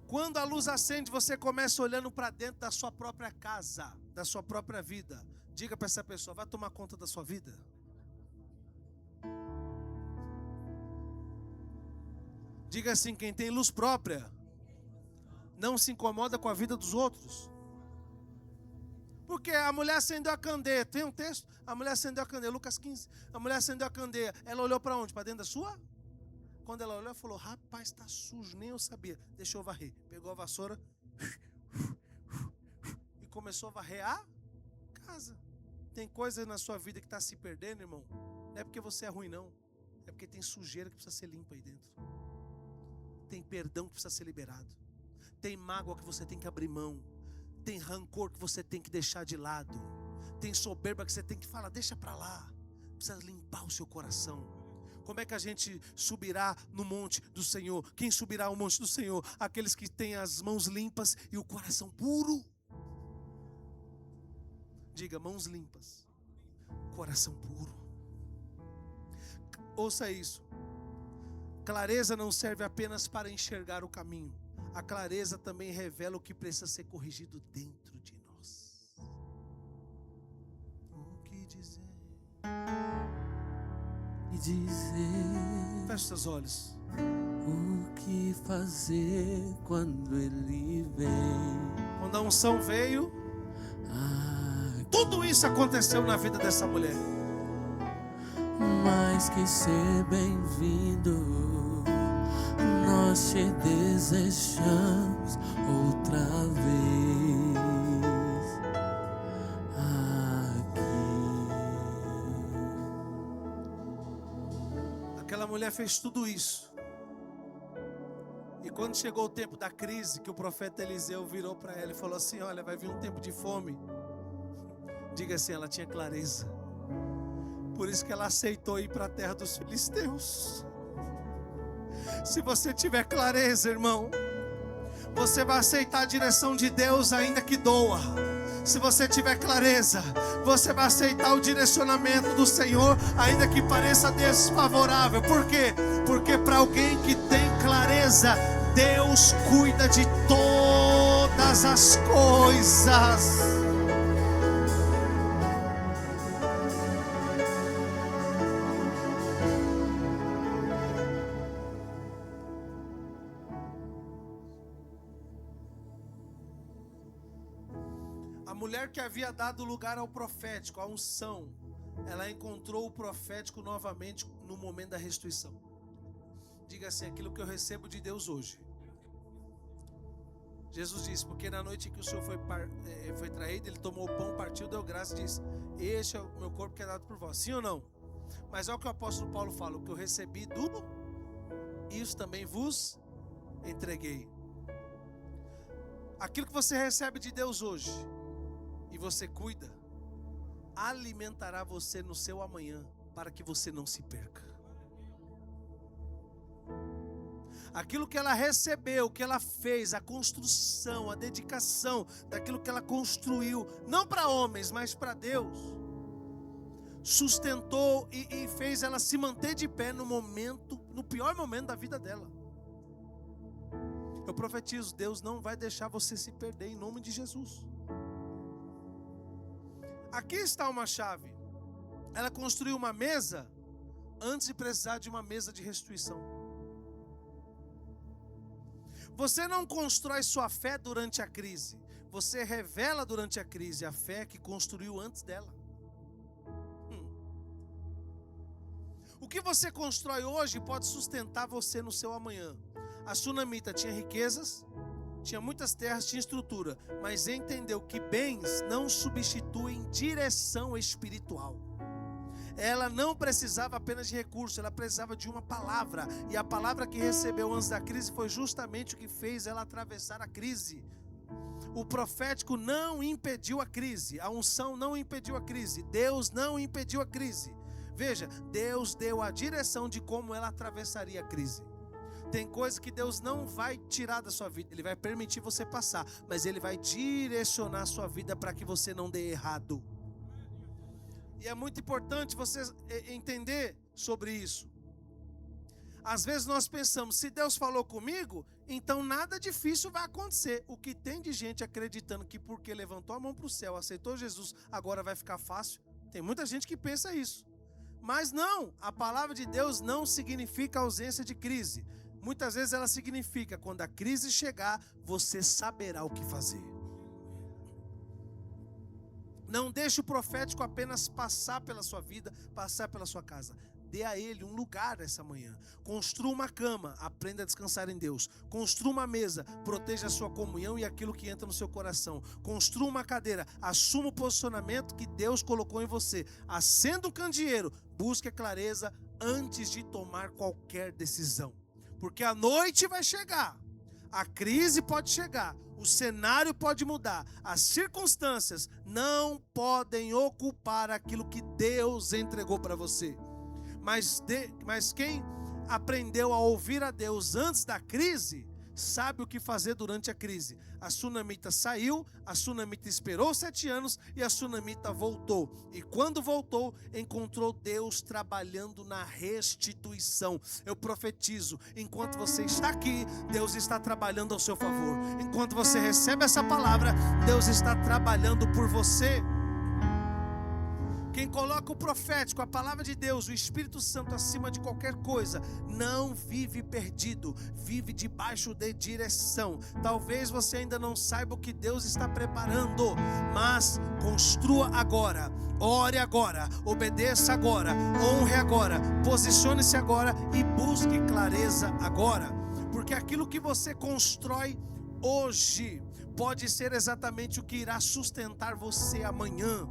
Quando a luz acende, você começa olhando para dentro da sua própria casa, da sua própria vida. Diga para essa pessoa: vai tomar conta da sua vida. Diga assim: quem tem luz própria não se incomoda com a vida dos outros. Porque a mulher acendeu a candeia. Tem um texto? A mulher acendeu a candeia, Lucas 15. A mulher acendeu a candeia. Ela olhou para onde? Para dentro da sua? Quando ela olhou, ela falou: rapaz, está sujo, nem eu sabia. Deixa eu varrer. Pegou a vassoura e começou a varrer a casa. Tem coisa na sua vida que está se perdendo, irmão. Não é porque você é ruim, não. É porque tem sujeira que precisa ser limpa aí dentro. Tem perdão que precisa ser liberado. Tem mágoa que você tem que abrir mão. Tem rancor que você tem que deixar de lado. Tem soberba que você tem que falar: deixa para lá. precisa limpar o seu coração. Como é que a gente subirá no monte do Senhor? Quem subirá ao monte do Senhor? Aqueles que têm as mãos limpas e o coração puro. Diga, mãos limpas, coração puro. Ouça isso. Clareza não serve apenas para enxergar o caminho. A clareza também revela o que precisa ser corrigido dentro de nós. O que dizer? E dizer. Feche seus olhos. O que fazer quando Ele vem? Quando a unção veio, tudo isso aconteceu na vida dessa mulher. Mais que ser bem-vindo, nós te desejamos outra vez aqui. Aquela mulher fez tudo isso. E quando chegou o tempo da crise, que o profeta Eliseu virou para ela e falou assim: olha, vai vir um tempo de fome. Diga assim, ela tinha clareza. Por isso que ela aceitou ir para a terra dos filisteus. Se você tiver clareza, irmão, você vai aceitar a direção de Deus ainda que doa. Se você tiver clareza, você vai aceitar o direcionamento do Senhor ainda que pareça desfavorável. Por quê? Porque para alguém que tem clareza, Deus cuida de todas as coisas. A mulher que havia dado lugar ao profético, a unção, ela encontrou o profético novamente no momento da restituição. Diga assim, aquilo que eu recebo de Deus hoje. Jesus disse, porque na noite em que o Senhor foi traído, Ele tomou o pão, partiu, deu graça e disse: este é o meu corpo que é dado por vós. Sim ou não? Mas é o que o apóstolo Paulo fala, o que eu recebi isso também vos entreguei. Aquilo que você recebe de Deus hoje e você cuida, alimentará você no seu amanhã, para que você não se perca. Aquilo que ela recebeu, o que ela fez, a construção, a dedicação daquilo que ela construiu, não para homens, mas para Deus, sustentou e fez ela se manter de pé no pior momento da vida dela. Eu profetizo, Deus não vai deixar você se perder em nome de Jesus. Aqui está uma chave. Ela construiu uma mesa antes de precisar de uma mesa de restituição. Você não constrói sua fé durante a crise. Você revela durante a crise a fé que construiu antes dela. O que você constrói hoje pode sustentar você no seu amanhã. A sunamita tinha riquezas, tinha muitas terras, tinha estrutura, mas entendeu que bens não substituem direção espiritual. Ela não precisava apenas de recursos, ela precisava de uma palavra. E a palavra que recebeu antes da crise foi justamente o que fez ela atravessar a crise. O profético não impediu a crise, a unção não impediu a crise, Deus não impediu a crise. Veja, Deus deu a direção de como ela atravessaria a crise. Tem coisas que Deus não vai tirar da sua vida, Ele vai permitir você passar, mas Ele vai direcionar a sua vida para que você não dê errado. E é muito importante você entender sobre isso. Às vezes nós pensamos, se Deus falou comigo, então nada difícil vai acontecer. O que tem de gente acreditando que porque levantou a mão para o céu, aceitou Jesus, agora vai ficar fácil. Tem muita gente que pensa isso. Mas não, a palavra de Deus não significa ausência de crise. Muitas vezes ela significa, quando a crise chegar, você saberá o que fazer. Não deixe o profético apenas passar pela sua vida, passar pela sua casa. Dê a ele um lugar essa manhã. Construa uma cama, aprenda a descansar em Deus. Construa uma mesa, proteja a sua comunhão e aquilo que entra no seu coração. Construa uma cadeira, assuma o posicionamento que Deus colocou em você. Acenda o candeeiro, busque a clareza antes de tomar qualquer decisão. Porque a noite vai chegar. A crise pode chegar, o cenário pode mudar, as circunstâncias não podem ocupar aquilo que Deus entregou para você. Mas quem aprendeu a ouvir a Deus antes da crise, sabe o que fazer durante a crise. A sunamita saiu, a sunamita esperou 7 anos e a sunamita voltou. E quando voltou, encontrou Deus trabalhando na restituição. Eu profetizo, enquanto você está aqui, Deus está trabalhando ao seu favor. Enquanto você recebe essa palavra, Deus está trabalhando por você. Quem coloca o profético, a palavra de Deus, o Espírito Santo acima de qualquer coisa, não vive perdido, vive debaixo de direção. Talvez você ainda não saiba o que Deus está preparando, mas construa agora, ore agora, obedeça agora, honre agora, posicione-se agora e busque clareza agora. Porque aquilo que você constrói hoje pode ser exatamente o que irá sustentar você amanhã.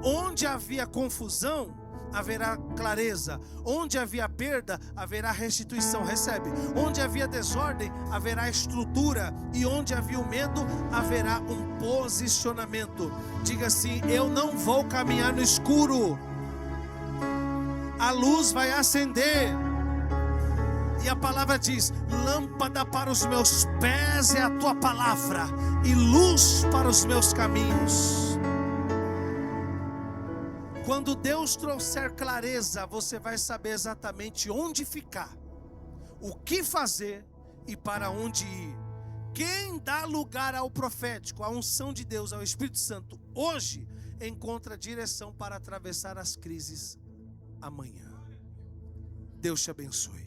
Onde havia confusão, haverá clareza. Onde havia perda, haverá restituição. Recebe. Onde havia desordem, haverá estrutura. E onde havia o medo, haverá um posicionamento. Diga assim: eu não vou caminhar no escuro. A luz vai acender. E a palavra diz: lâmpada para os meus pés é a tua palavra, e luz para os meus caminhos. Quando Deus trouxer clareza, você vai saber exatamente onde ficar, o que fazer e para onde ir. Quem dá lugar ao profético, à unção de Deus, ao Espírito Santo, hoje encontra direção para atravessar as crises amanhã. Deus te abençoe.